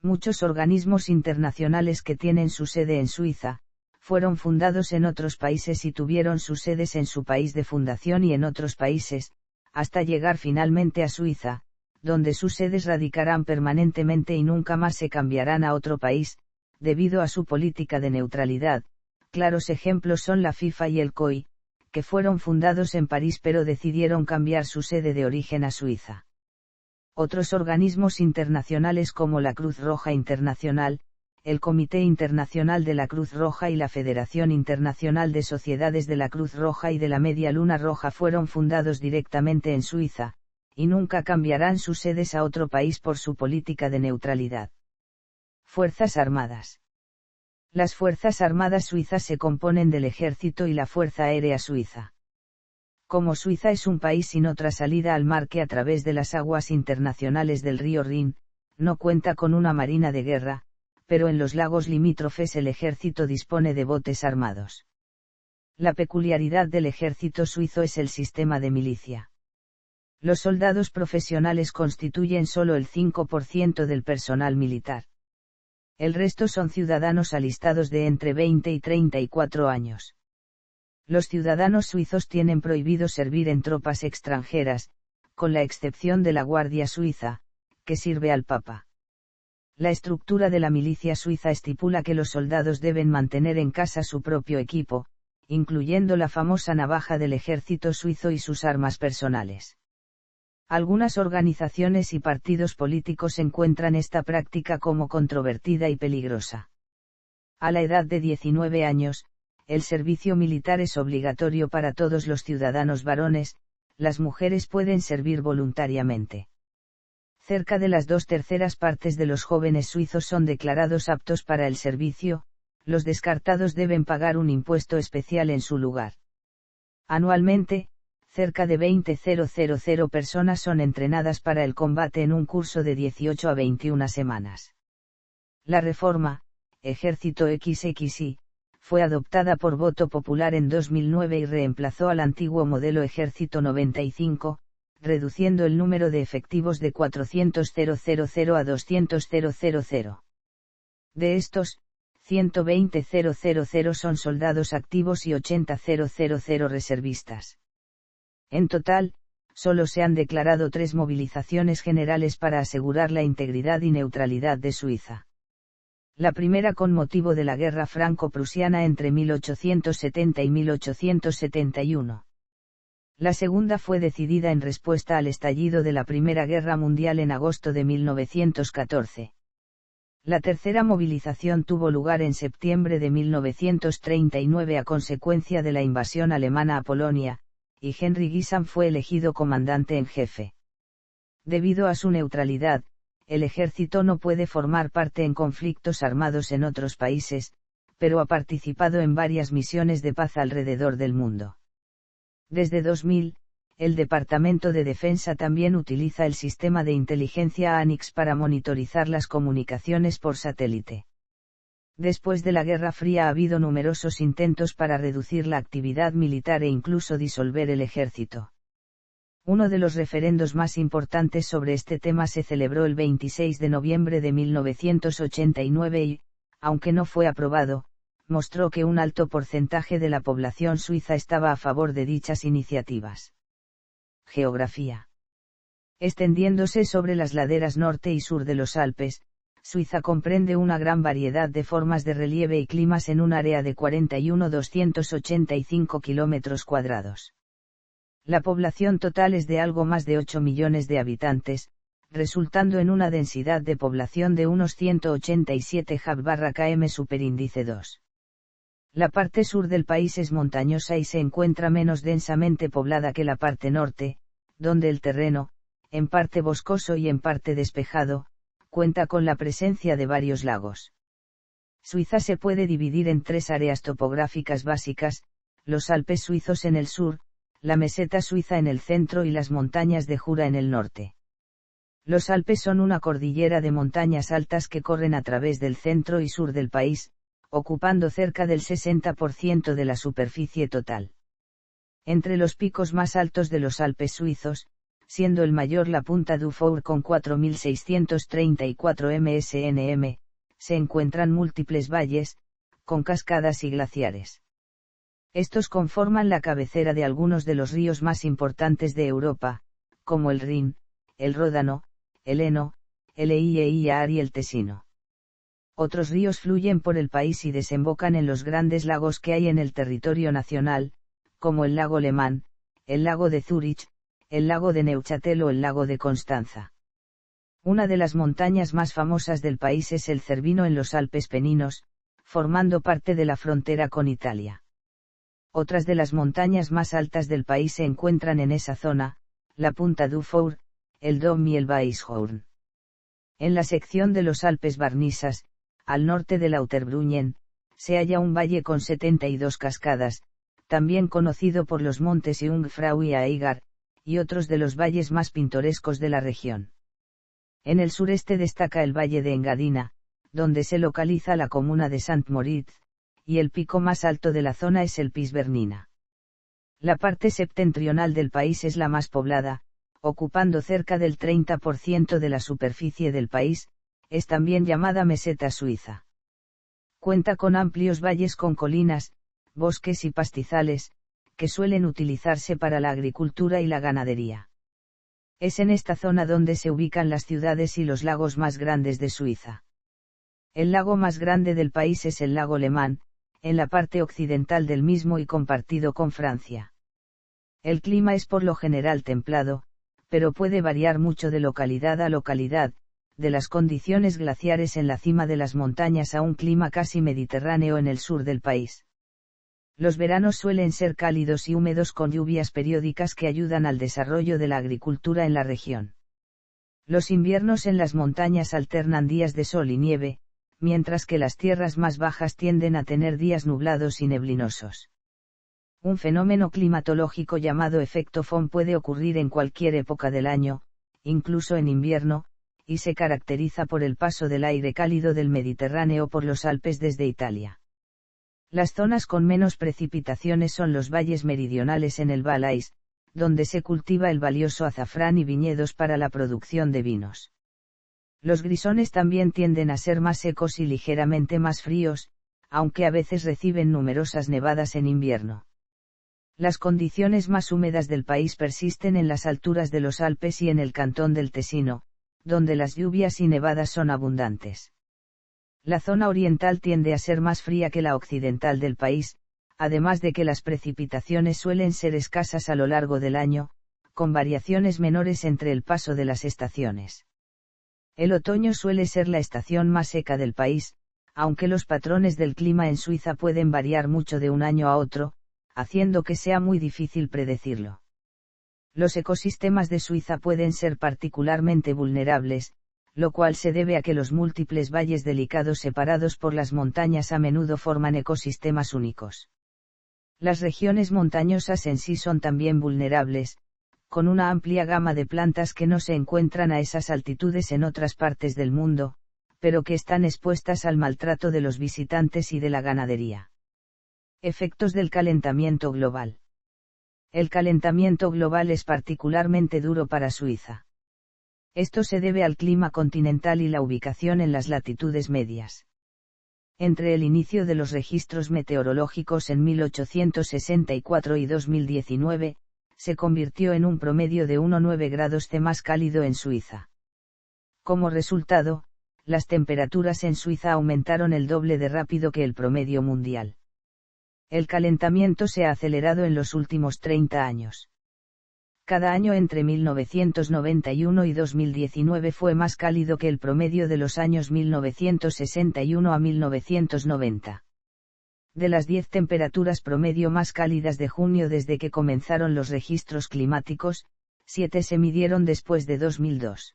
Muchos organismos internacionales que tienen su sede en Suiza, fueron fundados en otros países y tuvieron sus sedes en su país de fundación y en otros países, hasta llegar finalmente a Suiza, donde sus sedes radicarán permanentemente y nunca más se cambiarán a otro país, debido a su política de neutralidad. Claros ejemplos son la FIFA y el COI, que fueron fundados en París pero decidieron cambiar su sede de origen a Suiza. Otros organismos internacionales como la Cruz Roja Internacional, el Comité Internacional de la Cruz Roja y la Federación Internacional de Sociedades de la Cruz Roja y de la Media Luna Roja fueron fundados directamente en Suiza, y nunca cambiarán sus sedes a otro país por su política de neutralidad. Fuerzas Armadas. Las Fuerzas Armadas suizas se componen del Ejército y la Fuerza Aérea Suiza. Como Suiza es un país sin otra salida al mar que a través de las aguas internacionales del río Rin, no cuenta con una marina de guerra, pero en los lagos limítrofes el ejército dispone de botes armados. La peculiaridad del ejército suizo es el sistema de milicia. Los soldados profesionales constituyen solo el 5% del personal militar. El resto son ciudadanos alistados de entre 20 y 34 años. Los ciudadanos suizos tienen prohibido servir en tropas extranjeras, con la excepción de la Guardia Suiza, que sirve al Papa. La estructura de la milicia suiza estipula que los soldados deben mantener en casa su propio equipo, incluyendo la famosa navaja del ejército suizo y sus armas personales. Algunas organizaciones y partidos políticos encuentran esta práctica como controvertida y peligrosa. A la edad de 19 años, el servicio militar es obligatorio para todos los ciudadanos varones, las mujeres pueden servir voluntariamente. Cerca de las 2/3 partes de los jóvenes suizos son declarados aptos para el servicio, los descartados deben pagar un impuesto especial en su lugar. Anualmente, cerca de 20.000 personas son entrenadas para el combate en un curso de 18 a 21 semanas. La reforma, Ejército XXI, fue adoptada por voto popular en 2009 y reemplazó al antiguo modelo Ejército 95, reduciendo el número de efectivos de 400.000 a 200.000. De estos, 120.000 son soldados activos y 80.000 reservistas. En total, solo se han declarado 3 movilizaciones generales para asegurar la integridad y neutralidad de Suiza. La primera con motivo de la guerra franco-prusiana entre 1870 y 1871. La segunda fue decidida en respuesta al estallido de la Primera Guerra Mundial en agosto de 1914. La tercera movilización tuvo lugar en septiembre de 1939 a consecuencia de la invasión alemana a Polonia, y Henry Guisan fue elegido comandante en jefe. Debido a su neutralidad, el ejército no puede formar parte en conflictos armados en otros países, pero ha participado en varias misiones de paz alrededor del mundo. Desde 2000, el Departamento de Defensa también utiliza el sistema de inteligencia ANIX para monitorizar las comunicaciones por satélite. Después de la Guerra Fría ha habido numerosos intentos para reducir la actividad militar e incluso disolver el ejército. Uno de los referendos más importantes sobre este tema se celebró el 26 de noviembre de 1989 y, aunque no fue aprobado, mostró que un alto porcentaje de la población suiza estaba a favor de dichas iniciativas. Geografía. Extendiéndose sobre las laderas norte y sur de los Alpes, Suiza comprende una gran variedad de formas de relieve y climas en un área de 41.285 km². La población total es de algo más de 8 millones de habitantes, resultando en una densidad de población de unos 187 km superíndice 2. La parte sur del país es montañosa y se encuentra menos densamente poblada que la parte norte, donde el terreno, en parte boscoso y en parte despejado, cuenta con la presencia de varios lagos. Suiza se puede dividir en 3 áreas topográficas básicas: los Alpes suizos en el sur, la meseta suiza en el centro y las montañas de Jura en el norte. Los Alpes son una cordillera de montañas altas que corren a través del centro y sur del país, ocupando cerca del 60% de la superficie total. Entre los picos más altos de los Alpes suizos, siendo el mayor la punta du Four con 4.634 msnm, se encuentran múltiples valles, con cascadas y glaciares. Estos conforman la cabecera de algunos de los ríos más importantes de Europa, como el Rin, el Ródano, el Eno, el Eiar y el Tesino. Otros ríos fluyen por el país y desembocan en los grandes lagos que hay en el territorio nacional, como el lago Le Mans, el lago de Zúrich, el lago de Neuchâtel o el lago de Constanza. Una de las montañas más famosas del país es el Cervino en los Alpes Peninos, formando parte de la frontera con Italia. Otras de las montañas más altas del país se encuentran en esa zona, la punta du Four, el Dom y el Weisshorn. En la sección de los Alpes Barnisas, al norte de Lauterbrunnen, se halla un valle con 72 cascadas, también conocido por los montes Jungfrau y Eigar, y otros de los valles más pintorescos de la región. En el sureste destaca el valle de Engadina, donde se localiza la comuna de St. Moritz, y el pico más alto de la zona es el Piz Bernina. La parte septentrional del país es la más poblada, ocupando cerca del 30% de la superficie del país, es también llamada meseta suiza. Cuenta con amplios valles con colinas, bosques y pastizales, que suelen utilizarse para la agricultura y la ganadería. Es en esta zona donde se ubican las ciudades y los lagos más grandes de Suiza. El lago más grande del país es el lago Le Mans, en la parte occidental del mismo y compartido con Francia. El clima es por lo general templado, pero puede variar mucho de localidad a localidad, de las condiciones glaciares en la cima de las montañas a un clima casi mediterráneo en el sur del país. Los veranos suelen ser cálidos y húmedos con lluvias periódicas que ayudan al desarrollo de la agricultura en la región. Los inviernos en las montañas alternan días de sol y nieve, mientras que las tierras más bajas tienden a tener días nublados y neblinosos. Un fenómeno climatológico llamado efecto Foehn puede ocurrir en cualquier época del año, incluso en invierno, y se caracteriza por el paso del aire cálido del Mediterráneo por los Alpes desde Italia. Las zonas con menos precipitaciones son los valles meridionales en el Valais, donde se cultiva el valioso azafrán y viñedos para la producción de vinos. Los grisones también tienden a ser más secos y ligeramente más fríos, aunque a veces reciben numerosas nevadas en invierno. Las condiciones más húmedas del país persisten en las alturas de los Alpes y en el cantón del Tesino, donde las lluvias y nevadas son abundantes. La zona oriental tiende a ser más fría que la occidental del país, además de que las precipitaciones suelen ser escasas a lo largo del año, con variaciones menores entre el paso de las estaciones. El otoño suele ser la estación más seca del país, aunque los patrones del clima en Suiza pueden variar mucho de un año a otro, haciendo que sea muy difícil predecirlo. Los ecosistemas de Suiza pueden ser particularmente vulnerables, lo cual se debe a que los múltiples valles delicados separados por las montañas a menudo forman ecosistemas únicos. Las regiones montañosas en sí son también vulnerables, con una amplia gama de plantas que no se encuentran a esas altitudes en otras partes del mundo, pero que están expuestas al maltrato de los visitantes y de la ganadería. Efectos del calentamiento global. El calentamiento global es particularmente duro para Suiza. Esto se debe al clima continental y la ubicación en las latitudes medias. Entre el inicio de los registros meteorológicos en 1864 y 2019, se convirtió en un promedio de 1,9 grados C más cálido en Suiza. Como resultado, las temperaturas en Suiza aumentaron el doble de rápido que el promedio mundial. El calentamiento se ha acelerado en los últimos 30 años. Cada año entre 1991 y 2019 fue más cálido que el promedio de los años 1961 a 1990. De las 10 temperaturas promedio más cálidas de junio desde que comenzaron los registros climáticos, 7 se midieron después de 2002.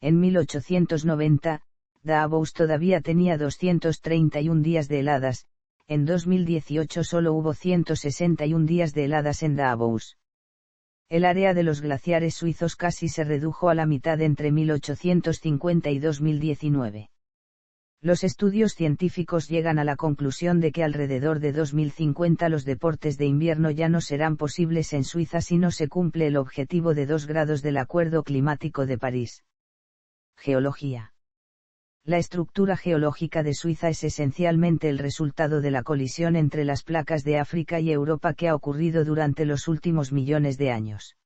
En 1890, Davos todavía tenía 231 días de heladas, en 2018 solo hubo 161 días de heladas en Davos. El área de los glaciares suizos casi se redujo a la mitad entre 1850 y 2019. Los estudios científicos llegan a la conclusión de que alrededor de 2050 los deportes de invierno ya no serán posibles en Suiza si no se cumple el objetivo de 2 grados del Acuerdo Climático de París. Geología. La estructura geológica de Suiza es esencialmente el resultado de la colisión entre las placas de África y Europa que ha ocurrido durante los últimos millones de años.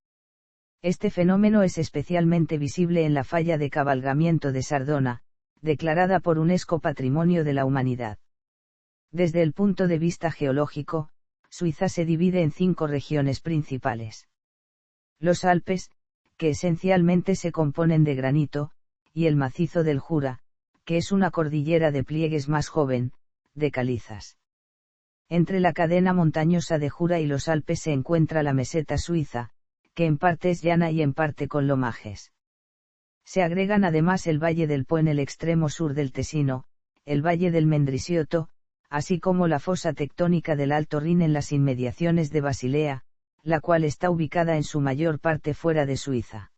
Este fenómeno es especialmente visible en la falla de cabalgamiento de Sardona, declarada por UNESCO Patrimonio de la Humanidad. Desde el punto de vista geológico, Suiza se divide en 5 regiones principales. Los Alpes, que esencialmente se componen de granito, y el macizo del Jura, que es una cordillera de pliegues más joven, de calizas. Entre la cadena montañosa de Jura y los Alpes se encuentra la meseta suiza, que en parte es llana y en parte con lomajes. Se agregan además el valle del Po en el extremo sur del Tesino, el valle del Mendrisiotto, así como la fosa tectónica del Alto Rin en las inmediaciones de Basilea, la cual está ubicada en su mayor parte fuera de Suiza.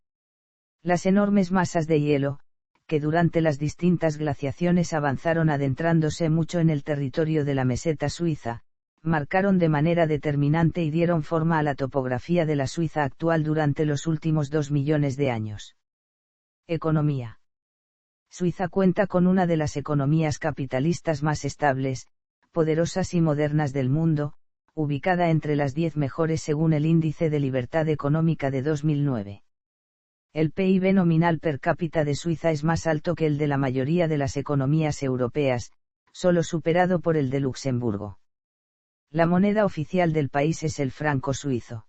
Las enormes masas de hielo, que durante las distintas glaciaciones avanzaron adentrándose mucho en el territorio de la meseta suiza, marcaron de manera determinante y dieron forma a la topografía de la Suiza actual durante los últimos 2 millones de años. Economía. Suiza cuenta con una de las economías capitalistas más estables, poderosas y modernas del mundo, ubicada entre las 10 mejores según el Índice de Libertad Económica de 2009. El PIB nominal per cápita de Suiza es más alto que el de la mayoría de las economías europeas, solo superado por el de Luxemburgo. La moneda oficial del país es el franco suizo.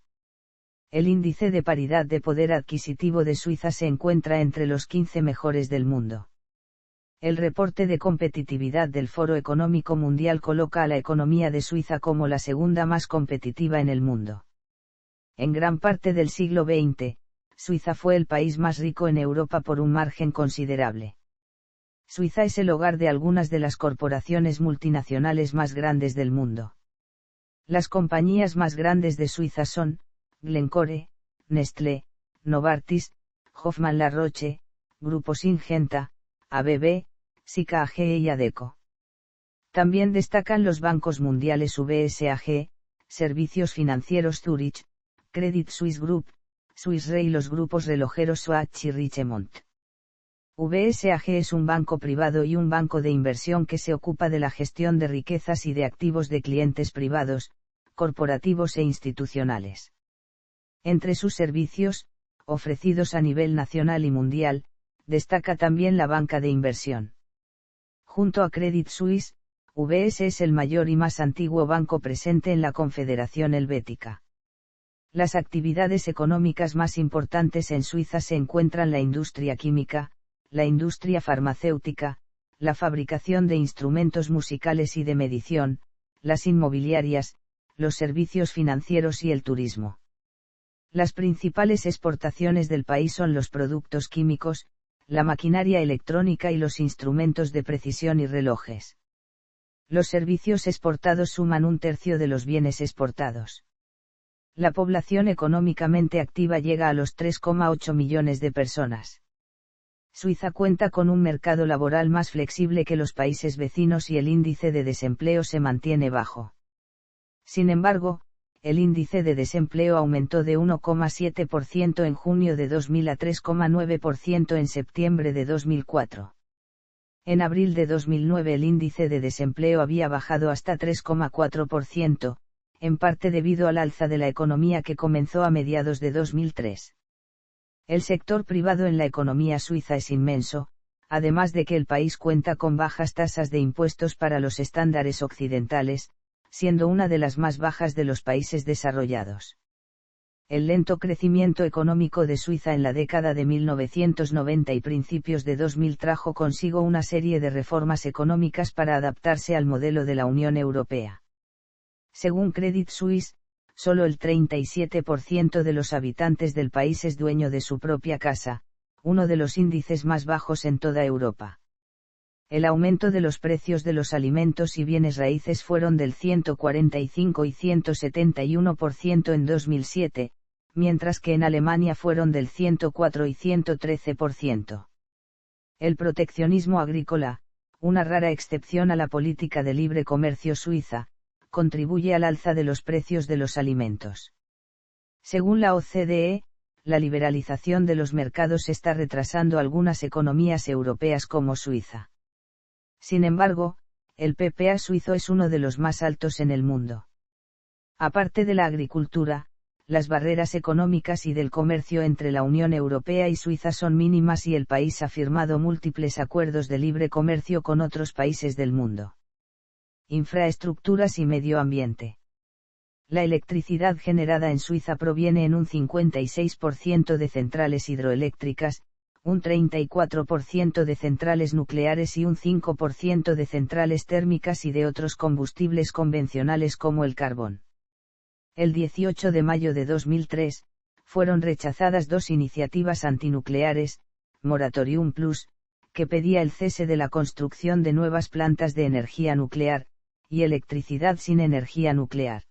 El índice de paridad de poder adquisitivo de Suiza se encuentra entre los 15 mejores del mundo. El reporte de competitividad del Foro Económico Mundial coloca a la economía de Suiza como la segunda más competitiva en el mundo. En gran parte del siglo XX, Suiza fue el país más rico en Europa por un margen considerable. Suiza es el hogar de algunas de las corporaciones multinacionales más grandes del mundo. Las compañías más grandes de Suiza son Glencore, Nestlé, Novartis, Hoffmann La Roche, Grupo Syngenta, ABB, Sika AG y Adecco. También destacan los bancos mundiales VSAG, Servicios Financieros Zurich, Credit Suisse Group, Swiss Re y los grupos relojeros Swatch y Richemont. VSAG es un banco privado y un banco de inversión que se ocupa de la gestión de riquezas y de activos de clientes privados, corporativos e institucionales. Entre sus servicios, ofrecidos a nivel nacional y mundial, destaca también la banca de inversión. Junto a Credit Suisse, VS es el mayor y más antiguo banco presente en la Confederación Helvética. Las actividades económicas más importantes en Suiza se encuentran la industria química, la industria farmacéutica, la fabricación de instrumentos musicales y de medición, las inmobiliarias, los servicios financieros y el turismo. Las principales exportaciones del país son los productos químicos, la maquinaria electrónica y los instrumentos de precisión y relojes. Los servicios exportados suman un tercio de los bienes exportados. La población económicamente activa llega a los 3,8 millones de personas. Suiza cuenta con un mercado laboral más flexible que los países vecinos y el índice de desempleo se mantiene bajo. Sin embargo, el índice de desempleo aumentó de 1,7% en junio de 2000 a 3,9% en septiembre de 2004. En abril de 2009 el índice de desempleo había bajado hasta 3,4%, en parte debido al alza de la economía que comenzó a mediados de 2003. El sector privado en la economía suiza es inmenso, además de que el país cuenta con bajas tasas de impuestos para los estándares occidentales, siendo una de las más bajas de los países desarrollados. El lento crecimiento económico de Suiza en la década de 1990 y principios de 2000 trajo consigo una serie de reformas económicas para adaptarse al modelo de la Unión Europea. Según Credit Suisse, solo el 37% de los habitantes del país es dueño de su propia casa, uno de los índices más bajos en toda Europa. El aumento de los precios de los alimentos y bienes raíces fueron del 145 y 171% en 2007, mientras que en Alemania fueron del 104 y 113%. El proteccionismo agrícola, una rara excepción a la política de libre comercio suiza, contribuye al alza de los precios de los alimentos. Según la OCDE, la liberalización de los mercados está retrasando algunas economías europeas como Suiza. Sin embargo, el PPA suizo es uno de los más altos en el mundo. Aparte de la agricultura, las barreras económicas y del comercio entre la Unión Europea y Suiza son mínimas y el país ha firmado múltiples acuerdos de libre comercio con otros países del mundo. Infraestructuras y medio ambiente. La electricidad generada en Suiza proviene en un 56% de centrales hidroeléctricas, un 34% de centrales nucleares y un 5% de centrales térmicas y de otros combustibles convencionales como el carbón. El 18 de mayo de 2003, fueron rechazadas dos iniciativas antinucleares, Moratorium Plus, que pedía el cese de la construcción de nuevas plantas de energía nuclear, y electricidad sin energía nuclear.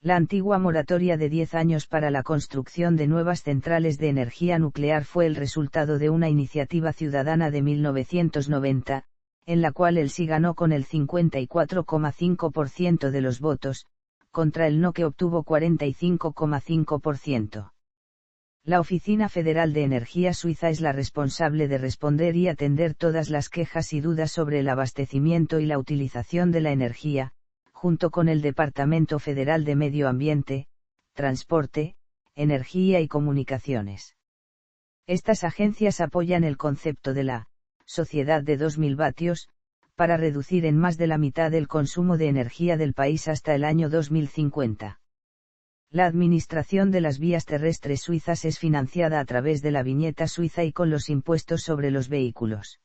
La antigua moratoria de 10 años para la construcción de nuevas centrales de energía nuclear fue el resultado de una iniciativa ciudadana de 1990, en la cual el sí ganó con el 54,5% de los votos, contra el no que obtuvo 45,5%. La Oficina Federal de Energía Suiza es la responsable de responder y atender todas las quejas y dudas sobre el abastecimiento y la utilización de la energía, junto con el Departamento Federal de Medio Ambiente, Transporte, Energía y Comunicaciones. Estas agencias apoyan el concepto de la sociedad de 2000 vatios, para reducir en más de la mitad el consumo de energía del país hasta el año 2050. La administración de las vías terrestres suizas es financiada a través de la viñeta suiza y con los impuestos sobre los vehículos.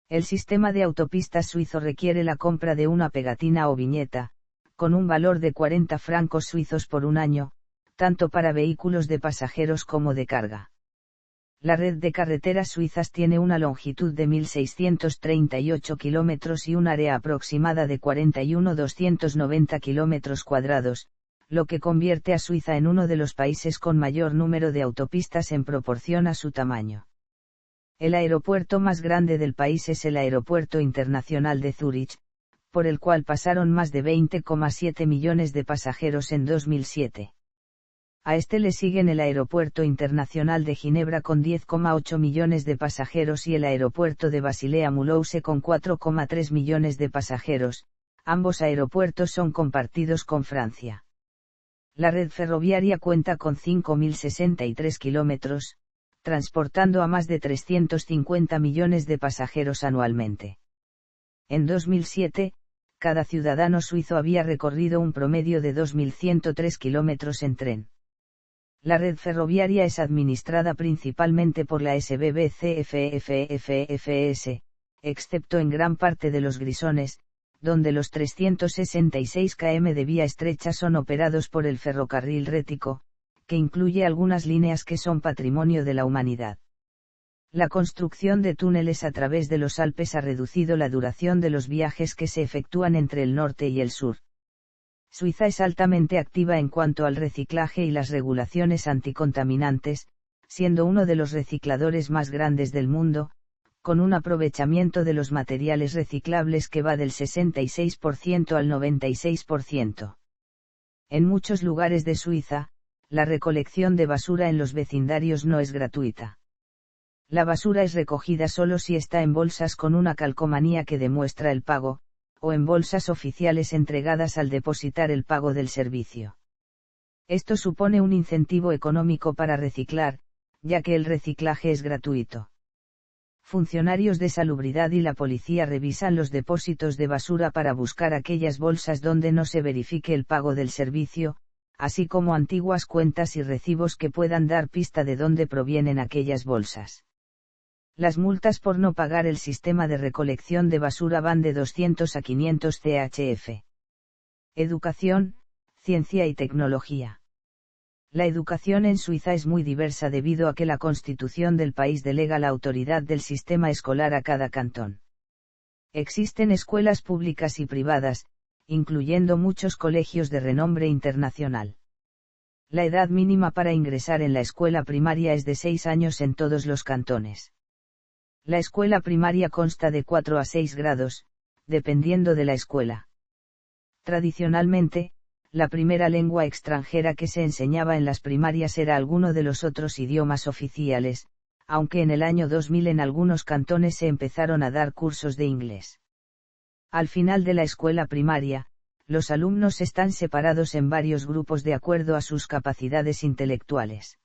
El sistema de autopistas suizo requiere la compra de una pegatina o viñeta, con un valor de 40 francos suizos por un año, tanto para vehículos de pasajeros como de carga. La red de carreteras suizas tiene una longitud de 1.638 kilómetros y un área aproximada de 41.290 kilómetros cuadrados, lo que convierte a Suiza en uno de los países con mayor número de autopistas en proporción a su tamaño. El aeropuerto más grande del país es el Aeropuerto Internacional de Zúrich, por el cual pasaron más de 20,7 millones de pasajeros en 2007. A este le siguen el Aeropuerto Internacional de Ginebra con 10,8 millones de pasajeros y el Aeropuerto de Basilea-Mulhouse con 4,3 millones de pasajeros. Ambos aeropuertos son compartidos con Francia. La red ferroviaria cuenta con 5.063 kilómetros, transportando a más de 350 millones de pasajeros anualmente. En 2007, cada ciudadano suizo había recorrido un promedio de 2.103 kilómetros en tren. La red ferroviaria es administrada principalmente por la SBB-CFFFFS, excepto en gran parte de los Grisones, donde los 366 km de vía estrecha son operados por el ferrocarril Rético, que incluye algunas líneas que son patrimonio de la humanidad. La construcción de túneles a través de los Alpes ha reducido la duración de los viajes que se efectúan entre el norte y el sur. Suiza es altamente activa en cuanto al reciclaje y las regulaciones anticontaminantes, siendo uno de los recicladores más grandes del mundo, con un aprovechamiento de los materiales reciclables que va del 66% al 96%. En muchos lugares de Suiza, la recolección de basura en los vecindarios no es gratuita. La basura es recogida solo si está en bolsas con una calcomanía que demuestra el pago, o en bolsas oficiales entregadas al depositar el pago del servicio. Esto supone un incentivo económico para reciclar, ya que el reciclaje es gratuito. Funcionarios de salubridad y la policía revisan los depósitos de basura para buscar aquellas bolsas donde no se verifique el pago del servicio, así como antiguas cuentas y recibos que puedan dar pista de dónde provienen aquellas bolsas. Las multas por no pagar el sistema de recolección de basura van de 200 a 500 CHF. Educación, ciencia y tecnología. La educación en Suiza es muy diversa debido a que la Constitución del país delega la autoridad del sistema escolar a cada cantón. Existen escuelas públicas y privadas, incluyendo muchos colegios de renombre internacional. La edad mínima para ingresar en la escuela primaria es de 6 años en todos los cantones. La escuela primaria consta de 4 a 6 grados, dependiendo de la escuela. Tradicionalmente, la primera lengua extranjera que se enseñaba en las primarias era alguno de los otros idiomas oficiales, aunque en el año 2000 en algunos cantones se empezaron a dar cursos de inglés. Al final de la escuela primaria, los alumnos están separados en varios grupos de acuerdo a sus capacidades intelectuales.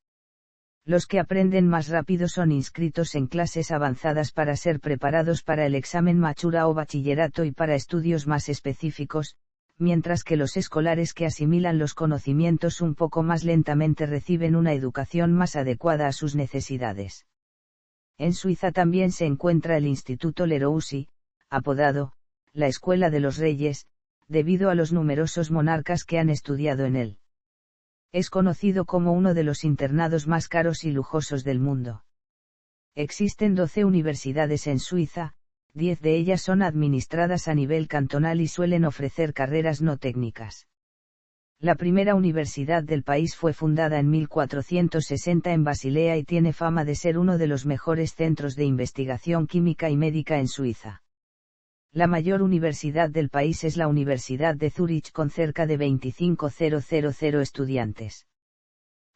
Los que aprenden más rápido son inscritos en clases avanzadas para ser preparados para el examen Matura o bachillerato y para estudios más específicos, mientras que los escolares que asimilan los conocimientos un poco más lentamente reciben una educación más adecuada a sus necesidades. En Suiza también se encuentra el Instituto Leroussi, apodado la Escuela de los Reyes, debido a los numerosos monarcas que han estudiado en él. Es conocido como uno de los internados más caros y lujosos del mundo. Existen 12 universidades en Suiza, 10 de ellas son administradas a nivel cantonal y suelen ofrecer carreras no técnicas. La primera universidad del país fue fundada en 1460 en Basilea y tiene fama de ser uno de los mejores centros de investigación química y médica en Suiza. La mayor universidad del país es la Universidad de Zúrich con cerca de 25.000 estudiantes.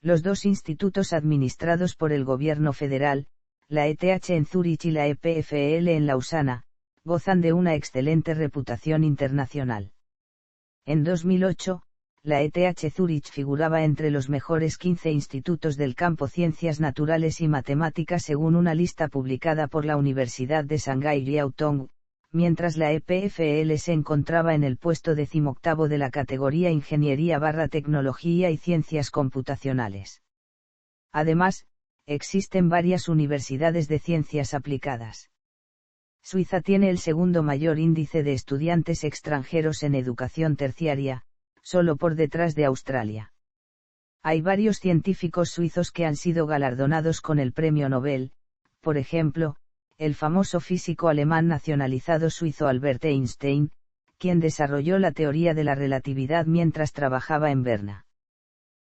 Los dos institutos administrados por el gobierno federal, la ETH en Zúrich y la EPFL en Lausana, gozan de una excelente reputación internacional. En 2008, la ETH Zúrich figuraba entre los mejores 15 institutos del campo Ciencias Naturales y Matemáticas según una lista publicada por la Universidad de Shanghái Jiaotong, mientras la EPFL se encontraba en el puesto 18º de la categoría Ingeniería/Tecnología y Ciencias Computacionales. Además, existen varias universidades de ciencias aplicadas. Suiza tiene el segundo mayor índice de estudiantes extranjeros en educación terciaria, solo por detrás de Australia. Hay varios científicos suizos que han sido galardonados con el Premio Nobel, por ejemplo, el famoso físico alemán nacionalizado suizo Albert Einstein, quien desarrolló la teoría de la relatividad mientras trabajaba en Berna.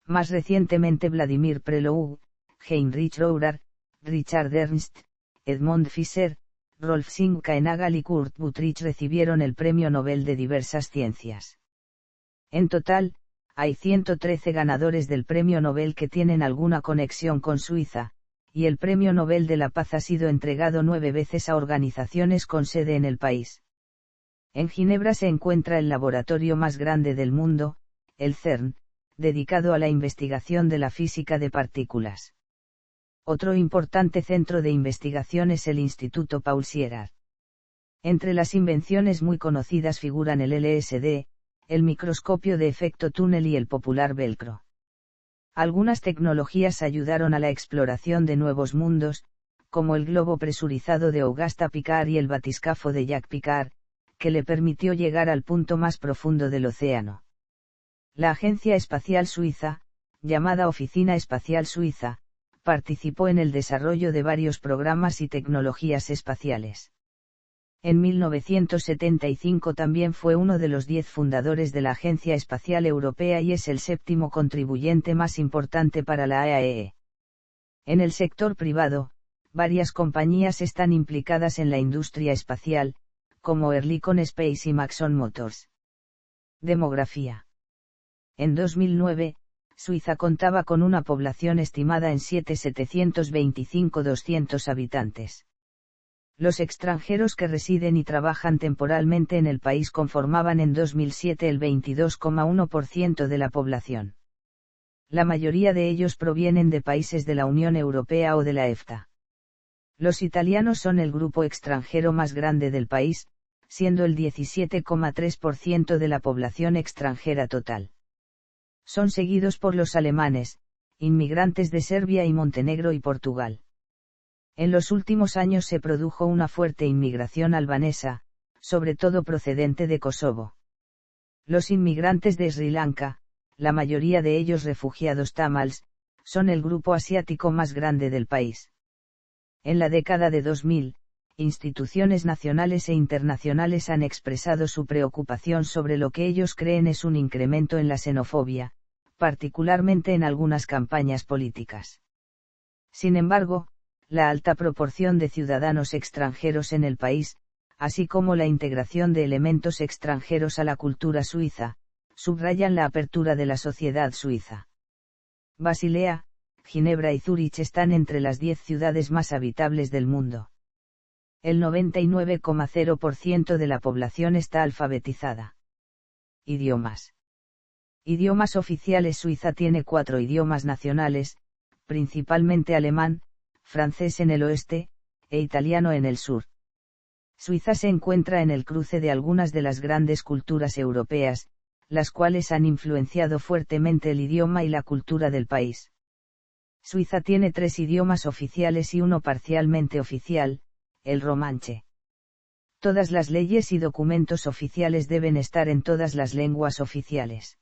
Más recientemente Vladimir Prelog, Heinrich Rohrer, Richard Ernst, Edmond Fischer, Rolf Singh-Kaenagal y Kurt Buttrich recibieron el Premio Nobel de diversas ciencias. En total, hay 113 ganadores del Premio Nobel que tienen alguna conexión con Suiza, y el Premio Nobel de la Paz ha sido entregado 9 veces a organizaciones con sede en el país. En Ginebra se encuentra el laboratorio más grande del mundo, el CERN, dedicado a la investigación de la física de partículas. Otro importante centro de investigación es el Instituto Paul Sierra. Entre las invenciones muy conocidas figuran el LSD, el microscopio de efecto túnel y el popular velcro. Algunas tecnologías ayudaron a la exploración de nuevos mundos, como el globo presurizado de Auguste Piccard y el batiscafo de Jacques Piccard, que le permitió llegar al punto más profundo del océano. La Agencia Espacial Suiza, llamada Oficina Espacial Suiza, participó en el desarrollo de varios programas y tecnologías espaciales. En 1975 también fue uno de los 10 fundadores de la Agencia Espacial Europea y es el 7º contribuyente más importante para la AAE. En el sector privado, varias compañías están implicadas en la industria espacial, como Oerlikon Space y Maxon Motors. Demografía. En 2009, Suiza contaba con una población estimada en 725.200 habitantes. Los extranjeros que residen y trabajan temporalmente en el país conformaban en 2007 el 22,1% de la población. La mayoría de ellos provienen de países de la Unión Europea o de la EFTA. Los italianos son el grupo extranjero más grande del país, siendo el 17,3% de la población extranjera total. Son seguidos por los alemanes, inmigrantes de Serbia y Montenegro y Portugal. En los últimos años se produjo una fuerte inmigración albanesa, sobre todo procedente de Kosovo. Los inmigrantes de Sri Lanka, la mayoría de ellos refugiados tamals, son el grupo asiático más grande del país. En la década de 2000, instituciones nacionales e internacionales han expresado su preocupación sobre lo que ellos creen es un incremento en la xenofobia, particularmente en algunas campañas políticas. Sin embargo, la alta proporción de ciudadanos extranjeros en el país, así como la integración de elementos extranjeros a la cultura suiza, subrayan la apertura de la sociedad suiza. Basilea, Ginebra y Zúrich están entre las 10 ciudades más habitables del mundo. El 99,0% de la población está alfabetizada. Idiomas. Idiomas oficiales. Suiza tiene 4 idiomas nacionales, principalmente alemán, francés en el oeste, e italiano en el sur. Suiza se encuentra en el cruce de algunas de las grandes culturas europeas, las cuales han influenciado fuertemente el idioma y la cultura del país. Suiza tiene 3 idiomas oficiales y uno parcialmente oficial, el romanche. Todas las leyes y documentos oficiales deben estar en todas las lenguas oficiales.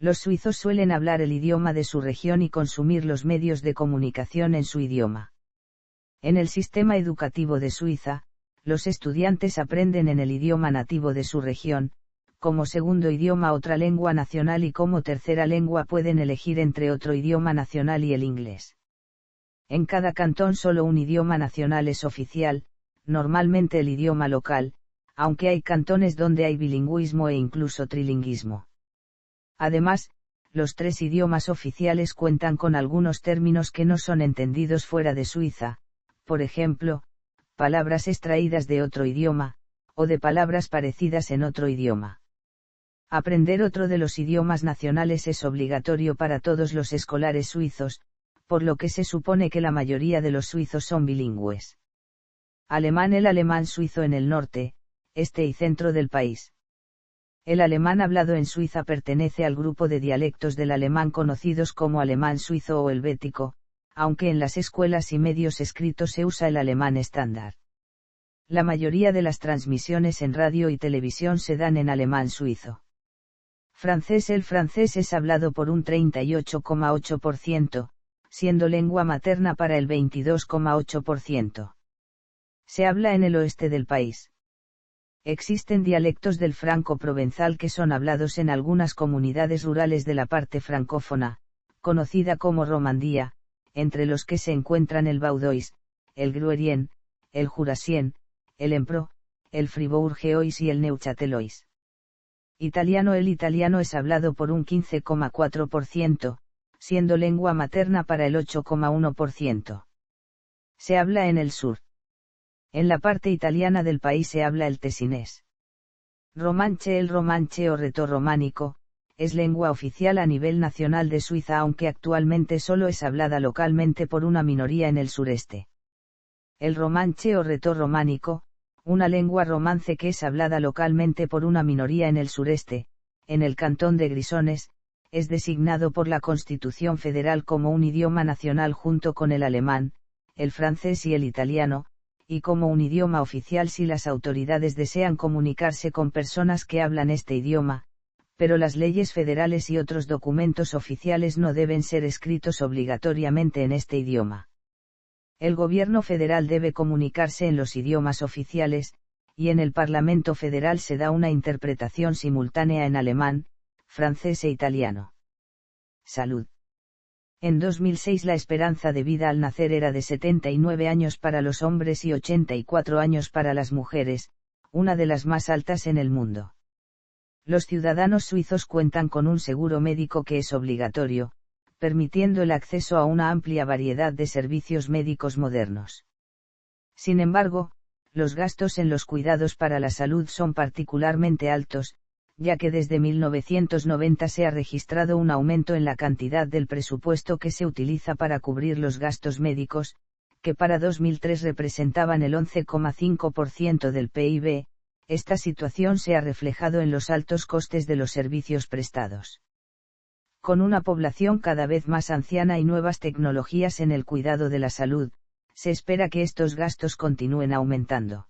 Los suizos suelen hablar el idioma de su región y consumir los medios de comunicación en su idioma. En el sistema educativo de Suiza, los estudiantes aprenden en el idioma nativo de su región, como segundo idioma otra lengua nacional y como tercera lengua pueden elegir entre otro idioma nacional y el inglés. En cada cantón solo un idioma nacional es oficial, normalmente el idioma local, aunque hay cantones donde hay bilingüismo e incluso trilingüismo. Además, los 3 idiomas oficiales cuentan con algunos términos que no son entendidos fuera de Suiza, por ejemplo, palabras extraídas de otro idioma, o de palabras parecidas en otro idioma. Aprender otro de los idiomas nacionales es obligatorio para todos los escolares suizos, por lo que se supone que la mayoría de los suizos son bilingües. Alemán. El alemán suizo en el norte, este y centro del país. El alemán hablado en Suiza pertenece al grupo de dialectos del alemán conocidos como alemán suizo o helvético, aunque en las escuelas y medios escritos se usa el alemán estándar. La mayoría de las transmisiones en radio y televisión se dan en alemán suizo. Francés. El francés es hablado por un 38,8%, siendo lengua materna para el 22,8%. Se habla en el oeste del país. Existen dialectos del franco-provenzal que son hablados en algunas comunidades rurales de la parte francófona, conocida como Romandía, entre los que se encuentran el Vaudois, el Gruerien, el Jurassien, el Empro, el Fribourgeois y el Neuchâtelois. El italiano es hablado por un 15,4%, siendo lengua materna para el 8,1%. Se habla en el sur. En la parte italiana del país se habla el tesinés. El romanche o retorrománico, es lengua oficial a nivel nacional de Suiza, aunque actualmente solo es hablada localmente por una minoría en el sureste. El romanche o retorrománico, una lengua romance que es hablada localmente por una minoría en el sureste, en el cantón de Grisones, es designado por la Constitución Federal como un idioma nacional junto con el alemán, el francés y el italiano, y como un idioma oficial si las autoridades desean comunicarse con personas que hablan este idioma, pero las leyes federales y otros documentos oficiales no deben ser escritos obligatoriamente en este idioma. El gobierno federal debe comunicarse en los idiomas oficiales, y en el Parlamento federal se da una interpretación simultánea en alemán, francés e italiano. Salud. En 2006 la esperanza de vida al nacer era de 79 años para los hombres y 84 años para las mujeres, una de las más altas en el mundo. Los ciudadanos suizos cuentan con un seguro médico que es obligatorio, permitiendo el acceso a una amplia variedad de servicios médicos modernos. Sin embargo, los gastos en los cuidados para la salud son particularmente altos, ya que desde 1990 se ha registrado un aumento en la cantidad del presupuesto que se utiliza para cubrir los gastos médicos, que para 2003 representaban el 11,5% del PIB. Esta situación se ha reflejado en los altos costes de los servicios prestados. Con una población cada vez más anciana y nuevas tecnologías en el cuidado de la salud, se espera que estos gastos continúen aumentando.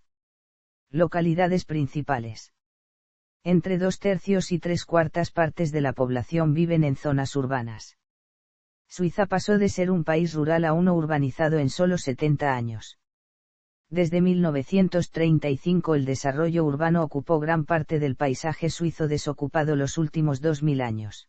Localidades principales. Entre 2/3 y 3/4 partes de la población viven en zonas urbanas. Suiza pasó de ser un país rural a uno urbanizado en solo 70 años. Desde 1935 el desarrollo urbano ocupó gran parte del paisaje suizo desocupado los últimos 2000 años.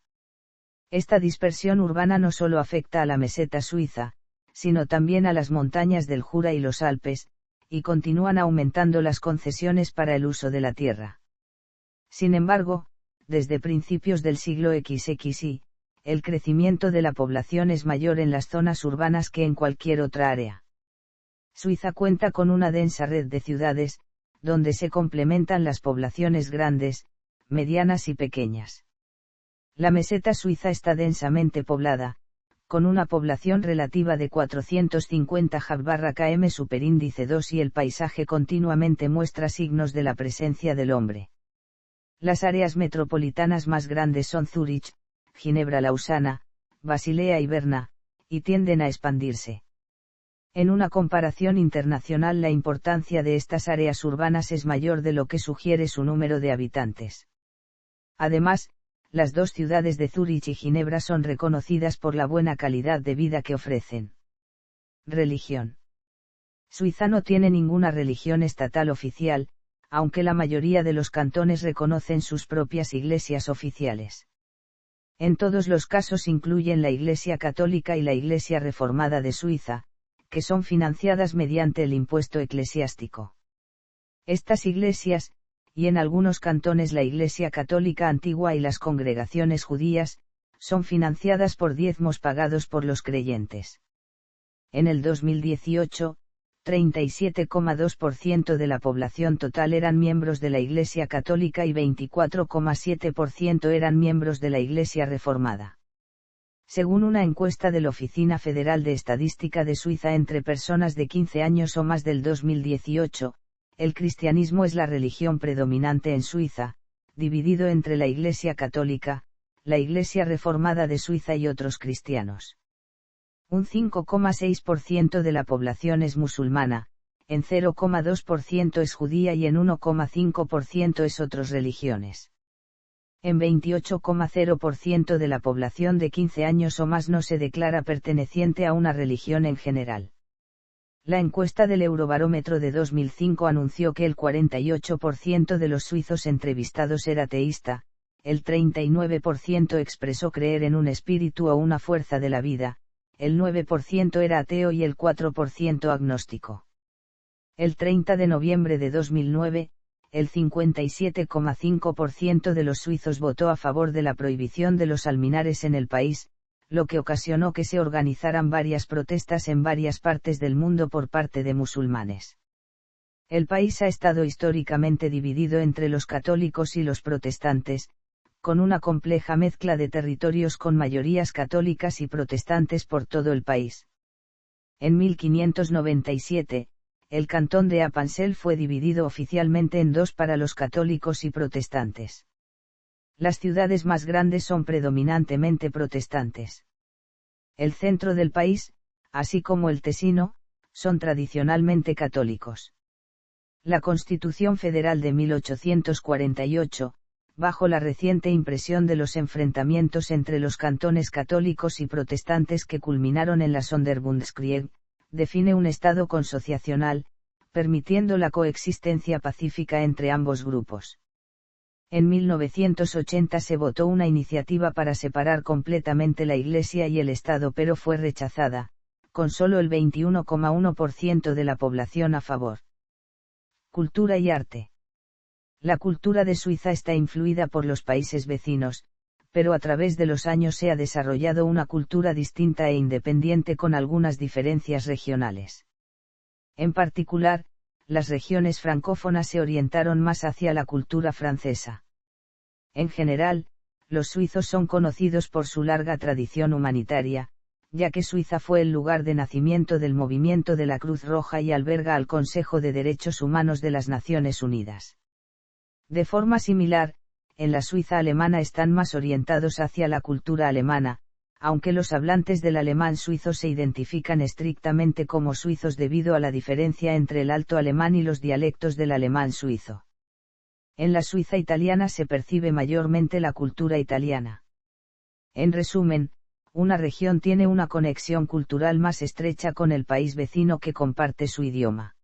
Esta dispersión urbana no solo afecta a la meseta suiza, sino también a las montañas del Jura y los Alpes, y continúan aumentando las concesiones para el uso de la tierra. Sin embargo, desde principios del siglo XXI, el crecimiento de la población es mayor en las zonas urbanas que en cualquier otra área. Suiza cuenta con una densa red de ciudades, donde se complementan las poblaciones grandes, medianas y pequeñas. La meseta suiza está densamente poblada, con una población relativa de 450 km superíndice 2 y el paisaje continuamente muestra signos de la presencia del hombre. Las áreas metropolitanas más grandes son Zúrich, Ginebra-Lausana, Basilea y Berna, y tienden a expandirse. En una comparación internacional la importancia de estas áreas urbanas es mayor de lo que sugiere su número de habitantes. Además, las dos ciudades de Zúrich y Ginebra son reconocidas por la buena calidad de vida que ofrecen. Religión. Suiza no tiene ninguna religión estatal oficial, aunque la mayoría de los cantones reconocen sus propias iglesias oficiales. En todos los casos incluyen la Iglesia Católica y la Iglesia Reformada de Suiza, que son financiadas mediante el impuesto eclesiástico. Estas iglesias, y en algunos cantones la Iglesia Católica Antigua y las congregaciones judías, son financiadas por diezmos pagados por los creyentes. En el 2018, 37,2% de la población total eran miembros de la Iglesia Católica y 24,7% eran miembros de la Iglesia Reformada. Según una encuesta de la Oficina Federal de Estadística de Suiza entre personas de 15 años o más del 2018, el cristianismo es la religión predominante en Suiza, dividido entre la Iglesia Católica, la Iglesia Reformada de Suiza y otros cristianos. Un 5,6% de la población es musulmana, en 0,2% es judía y en 1,5% es otras religiones. En 28,0% de la población de 15 años o más no se declara perteneciente a una religión en general. La encuesta del Eurobarómetro de 2005 anunció que el 48% de los suizos entrevistados era ateísta, el 39% expresó creer en un espíritu o una fuerza de la vida, el 9% era ateo y el 4% agnóstico. El 30 de noviembre de 2009, el 57,5% de los suizos votó a favor de la prohibición de los alminares en el país, lo que ocasionó que se organizaran varias protestas en varias partes del mundo por parte de musulmanes. El país ha estado históricamente dividido entre los católicos y los protestantes, con una compleja mezcla de territorios con mayorías católicas y protestantes por todo el país. En 1597, el cantón de Appenzell fue dividido oficialmente en dos para los católicos y protestantes. Las ciudades más grandes son predominantemente protestantes. El centro del país, así como el Tesino, son tradicionalmente católicos. La Constitución Federal de 1848, bajo la reciente impresión de los enfrentamientos entre los cantones católicos y protestantes que culminaron en la Sonderbundskrieg, define un Estado consociacional, permitiendo la coexistencia pacífica entre ambos grupos. En 1980 se votó una iniciativa para separar completamente la Iglesia y el Estado, pero fue rechazada, con solo el 21,1% de la población a favor. Cultura y arte. La cultura de Suiza está influida por los países vecinos, pero a través de los años se ha desarrollado una cultura distinta e independiente con algunas diferencias regionales. En particular, las regiones francófonas se orientaron más hacia la cultura francesa. En general, los suizos son conocidos por su larga tradición humanitaria, ya que Suiza fue el lugar de nacimiento del movimiento de la Cruz Roja y alberga al Consejo de Derechos Humanos de las Naciones Unidas. De forma similar, en la Suiza alemana están más orientados hacia la cultura alemana, aunque los hablantes del alemán suizo se identifican estrictamente como suizos debido a la diferencia entre el alto alemán y los dialectos del alemán suizo. En la Suiza italiana se percibe mayormente la cultura italiana. En resumen, una región tiene una conexión cultural más estrecha con el país vecino que comparte su idioma.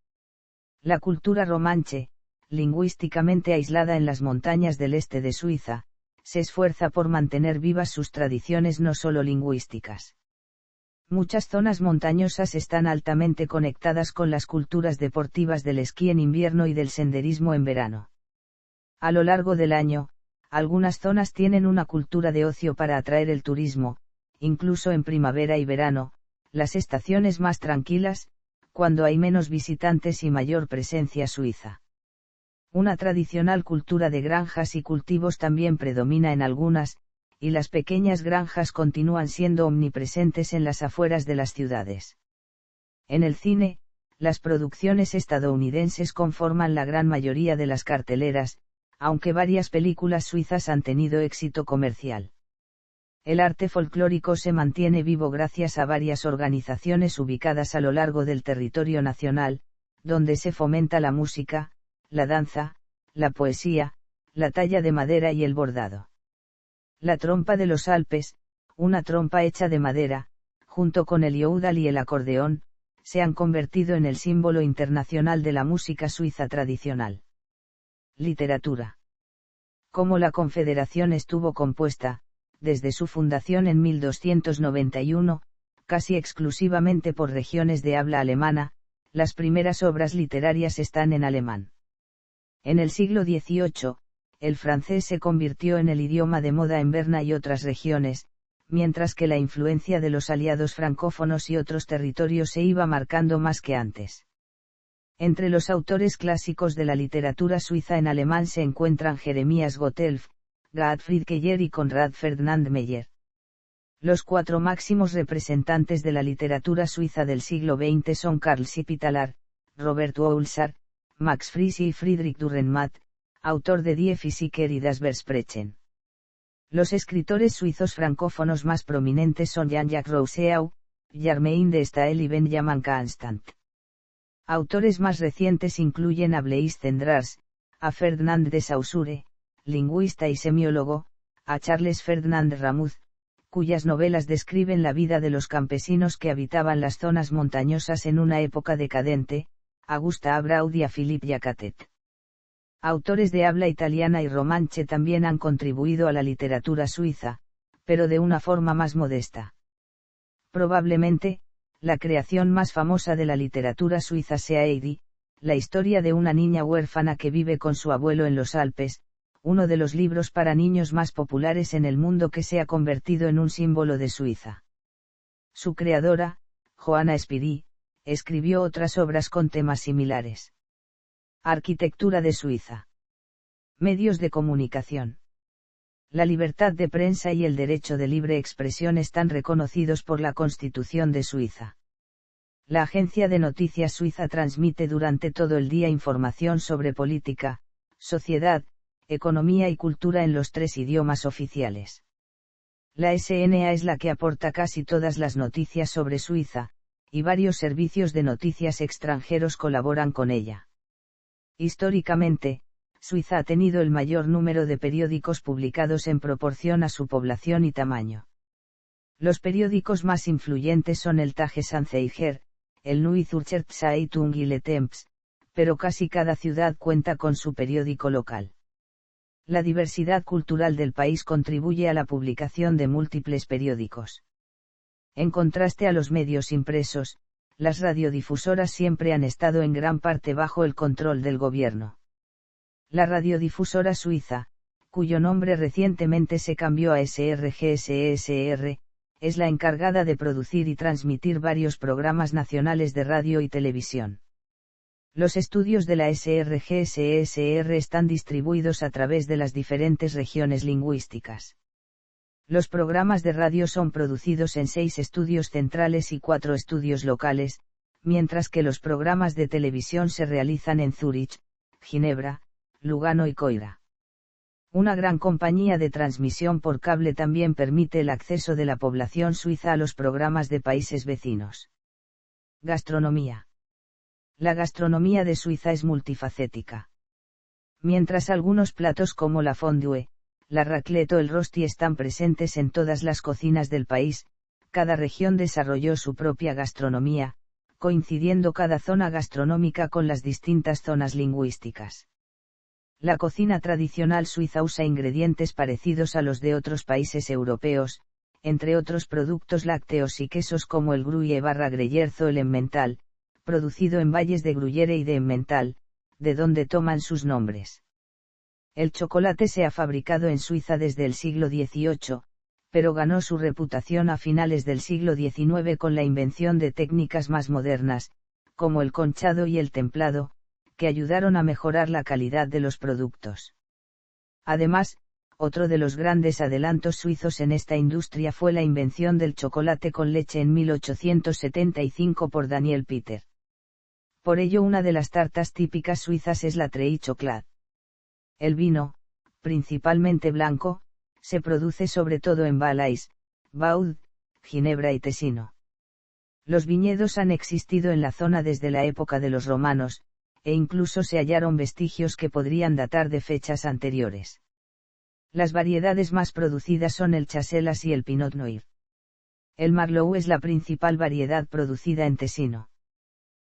La cultura romanche, lingüísticamente aislada en las montañas del este de Suiza, se esfuerza por mantener vivas sus tradiciones no solo lingüísticas. Muchas zonas montañosas están altamente conectadas con las culturas deportivas del esquí en invierno y del senderismo en verano. A lo largo del año, algunas zonas tienen una cultura de ocio para atraer el turismo, incluso en primavera y verano, las estaciones más tranquilas, cuando hay menos visitantes y mayor presencia suiza. Una tradicional cultura de granjas y cultivos también predomina en algunas, y las pequeñas granjas continúan siendo omnipresentes en las afueras de las ciudades. En el cine, las producciones estadounidenses conforman la gran mayoría de las carteleras, aunque varias películas suizas han tenido éxito comercial. El arte folclórico se mantiene vivo gracias a varias organizaciones ubicadas a lo largo del territorio nacional, donde se fomenta la música, la danza, la poesía, la talla de madera y el bordado. La trompa de los Alpes, una trompa hecha de madera, junto con el yodel y el acordeón, se han convertido en el símbolo internacional de la música suiza tradicional. Literatura. Como la Confederación estuvo compuesta, desde su fundación en 1291, casi exclusivamente por regiones de habla alemana, las primeras obras literarias están en alemán. En el siglo XVIII, el francés se convirtió en el idioma de moda en Berna y otras regiones, mientras que la influencia de los aliados francófonos y otros territorios se iba marcando más que antes. Entre los autores clásicos de la literatura suiza en alemán se encuentran Jeremías Gotthelf, Gottfried Keller y Konrad Ferdinand Meyer. Los cuatro máximos representantes de la literatura suiza del siglo XX son Karl Schipitaler, Robert Ohlsar, Max Frisch y Friedrich Dürrenmatt, autor de Die Physiker y das Versprechen. Los escritores suizos francófonos más prominentes son Jean-Jacques Rousseau, Germain de Staël y Benjamin Constant. Autores más recientes incluyen a Blaise Cendrars, a Ferdinand de Saussure, lingüista y semiólogo, a Charles Ferdinand Ramus, cuyas novelas describen la vida de los campesinos que habitaban las zonas montañosas en una época decadente, a Gustave Braud y a Philippe Jacatet. Autores de habla italiana y romanche también han contribuido a la literatura suiza, pero de una forma más modesta. Probablemente, la creación más famosa de la literatura suiza sea Heidi, La historia de una niña huérfana que vive con su abuelo en los Alpes, uno de los libros para niños más populares en el mundo que se ha convertido en un símbolo de Suiza. Su creadora, Johanna Spiri, escribió otras obras con temas similares. Arquitectura de Suiza. Medios de comunicación. La libertad de prensa y el derecho de libre expresión están reconocidos por la Constitución de Suiza. La agencia de noticias suiza transmite durante todo el día información sobre política, sociedad, economía y cultura en los 3 idiomas oficiales. La SNA es la que aporta casi todas las noticias sobre Suiza, y varios servicios de noticias extranjeros colaboran con ella. Históricamente, Suiza ha tenido el mayor número de periódicos publicados en proporción a su población y tamaño. Los periódicos más influyentes son el Tagesanzeiger, el Neue Zürcher Zeitung y Le Temps, pero casi cada ciudad cuenta con su periódico local. La diversidad cultural del país contribuye a la publicación de múltiples periódicos. En contraste a los medios impresos, las radiodifusoras siempre han estado en gran parte bajo el control del gobierno. La radiodifusora suiza, cuyo nombre recientemente se cambió a SRGSESR, es la encargada de producir y transmitir varios programas nacionales de radio y televisión. Los estudios de la SRGSESR están distribuidos a través de las diferentes regiones lingüísticas. Los programas de radio son producidos en 6 estudios centrales y 4 estudios locales, mientras que los programas de televisión se realizan en Zúrich, Ginebra, Lugano y Coira. Una gran compañía de transmisión por cable también permite el acceso de la población suiza a los programas de países vecinos. Gastronomía. La gastronomía de Suiza es multifacética. Mientras algunos platos como la fondue, la raclette o el rosti están presentes en todas las cocinas del país, cada región desarrolló su propia gastronomía, coincidiendo cada zona gastronómica con las distintas zonas lingüísticas. La cocina tradicional suiza usa ingredientes parecidos a los de otros países europeos, entre otros productos lácteos y quesos como el Gruyère/Gruyère o el Emmental, producido en valles de Gruyère y de Emmental, de donde toman sus nombres. El chocolate se ha fabricado en Suiza desde el siglo XVIII, pero ganó su reputación a finales del siglo XIX con la invención de técnicas más modernas, como el conchado y el templado, que ayudaron a mejorar la calidad de los productos. Además, otro de los grandes adelantos suizos en esta industria fue la invención del chocolate con leche en 1875 por Daniel Peter. Por ello una de las tartas típicas suizas es la Treillis Chocolat. El vino, principalmente blanco, se produce sobre todo en Valais, Vaud, Ginebra y Tesino. Los viñedos han existido en la zona desde la época de los romanos, e incluso se hallaron vestigios que podrían datar de fechas anteriores. Las variedades más producidas son el Chasselas y el Pinot Noir. El Merlot es la principal variedad producida en Tesino.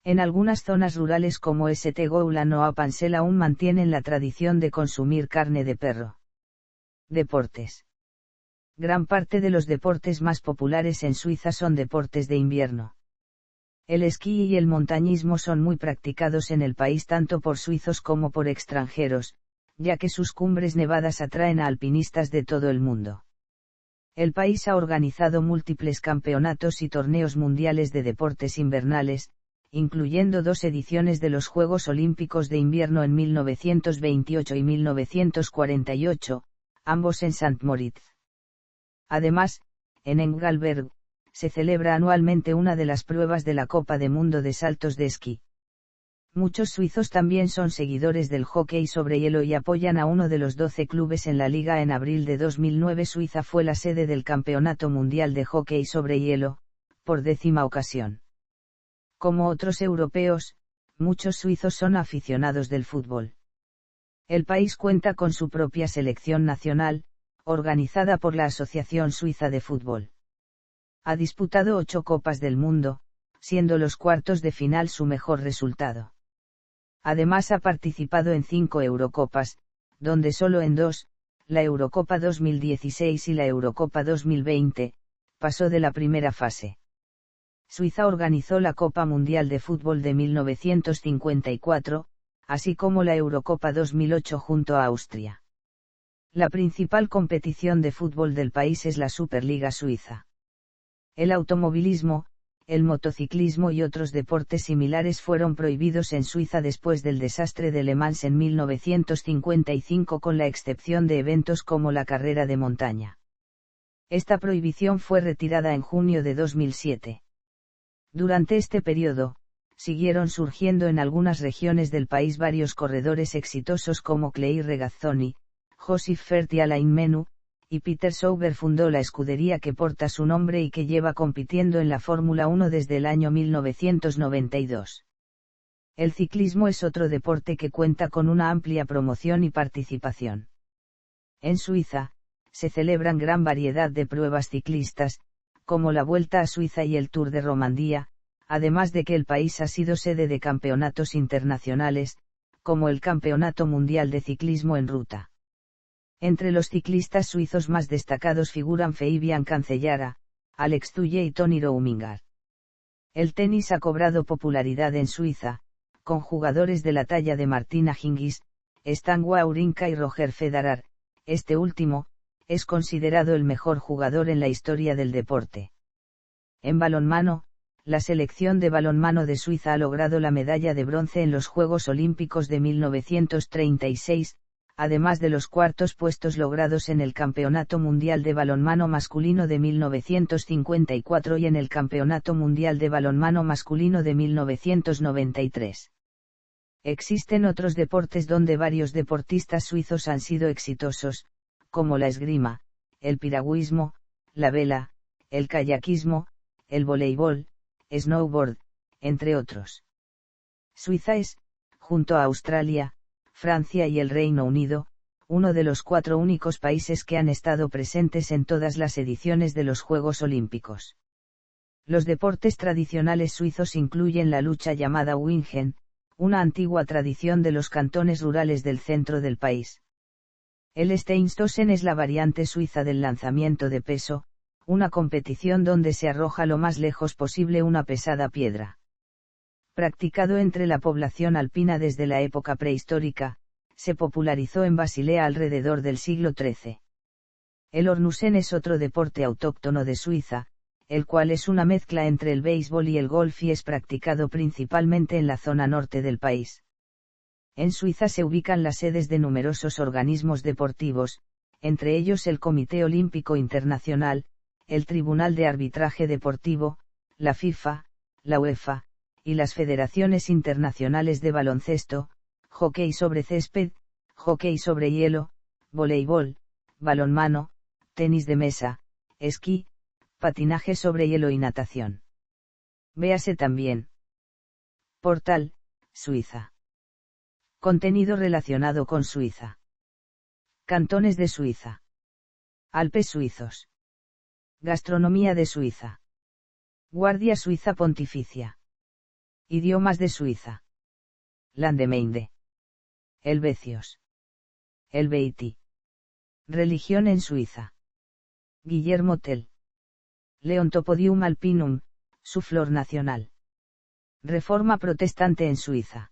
En algunas zonas rurales como St. Goulan o Appenzell aún mantienen la tradición de consumir carne de perro. Deportes. Gran parte de los deportes más populares en Suiza son deportes de invierno. El esquí y el montañismo son muy practicados en el país tanto por suizos como por extranjeros, ya que sus cumbres nevadas atraen a alpinistas de todo el mundo. El país ha organizado múltiples campeonatos y torneos mundiales de deportes invernales, incluyendo 2 ediciones de los Juegos Olímpicos de Invierno en 1928 y 1948, ambos en St. Moritz. Además, en Engelberg, se celebra anualmente una de las pruebas de la Copa de Mundo de saltos de esquí. Muchos suizos también son seguidores del hockey sobre hielo y apoyan a uno de los 12 clubes en la liga. En abril de 2009 Suiza fue la sede del Campeonato Mundial de Hockey sobre Hielo, por 10ª ocasión. Como otros europeos, muchos suizos son aficionados del fútbol. El país cuenta con su propia selección nacional, organizada por la Asociación Suiza de Fútbol. Ha disputado 8 Copas del Mundo, siendo los cuartos de final su mejor resultado. Además ha participado en 5 Eurocopas, donde solo en 2, la Eurocopa 2016 y la Eurocopa 2020, pasó de la primera fase. Suiza organizó la Copa Mundial de Fútbol de 1954, así como la Eurocopa 2008 junto a Austria. La principal competición de fútbol del país es la Superliga Suiza. El automovilismo, el motociclismo y otros deportes similares fueron prohibidos en Suiza después del desastre de Le Mans en 1955, con la excepción de eventos como la carrera de montaña. Esta prohibición fue retirada en junio de 2007. Durante este periodo, siguieron surgiendo en algunas regiones del país varios corredores exitosos como Clay Regazzoni, Joseph Fert y Alain Menu, y Peter Sauber fundó la escudería que porta su nombre y que lleva compitiendo en la Fórmula 1 desde el año 1992. El ciclismo es otro deporte que cuenta con una amplia promoción y participación. En Suiza, se celebran gran variedad de pruebas ciclistas, como la Vuelta a Suiza y el Tour de Romandía, además de que el país ha sido sede de campeonatos internacionales, como el Campeonato Mundial de Ciclismo en Ruta. Entre los ciclistas suizos más destacados figuran Fabian Cancellara, Alex Zülle y Toni Rouminger. El tenis ha cobrado popularidad en Suiza, con jugadores de la talla de Martina Hingis, Stan Wawrinka y Roger Federer. Este último, es considerado el mejor jugador en la historia del deporte. En balonmano, la selección de balonmano de Suiza ha logrado la medalla de bronce en los Juegos Olímpicos de 1936, además de los cuartos puestos logrados en el Campeonato Mundial de Balonmano Masculino de 1954 y en el Campeonato Mundial de Balonmano Masculino de 1993. Existen otros deportes donde varios deportistas suizos han sido exitosos, como la esgrima, el piragüismo, la vela, el kayakismo, el voleibol, snowboard, entre otros. Suiza es, junto a Australia, Francia y el Reino Unido, uno de los 4 únicos países que han estado presentes en todas las ediciones de los Juegos Olímpicos. Los deportes tradicionales suizos incluyen la lucha llamada Wingen, una antigua tradición de los cantones rurales del centro del país. El Steinstossen es la variante suiza del lanzamiento de peso, una competición donde se arroja lo más lejos posible una pesada piedra. Practicado entre la población alpina desde la época prehistórica, se popularizó en Basilea alrededor del siglo XIII. El Ornusen es otro deporte autóctono de Suiza, el cual es una mezcla entre el béisbol y el golf y es practicado principalmente en la zona norte del país. En Suiza se ubican las sedes de numerosos organismos deportivos, entre ellos el Comité Olímpico Internacional, el Tribunal de Arbitraje Deportivo, la FIFA, la UEFA, y las federaciones internacionales de baloncesto, hockey sobre césped, hockey sobre hielo, voleibol, balonmano, tenis de mesa, esquí, patinaje sobre hielo y natación. Véase también. Portal, Suiza. Contenido relacionado con Suiza. Cantones de Suiza. Alpes suizos. Gastronomía de Suiza. Guardia Suiza Pontificia. Idiomas de Suiza. Landemeinde. Helvecios. Helvetii. Religión en Suiza. Guillermo Tell. Leontopodium alpinum, su flor nacional. Reforma protestante en Suiza.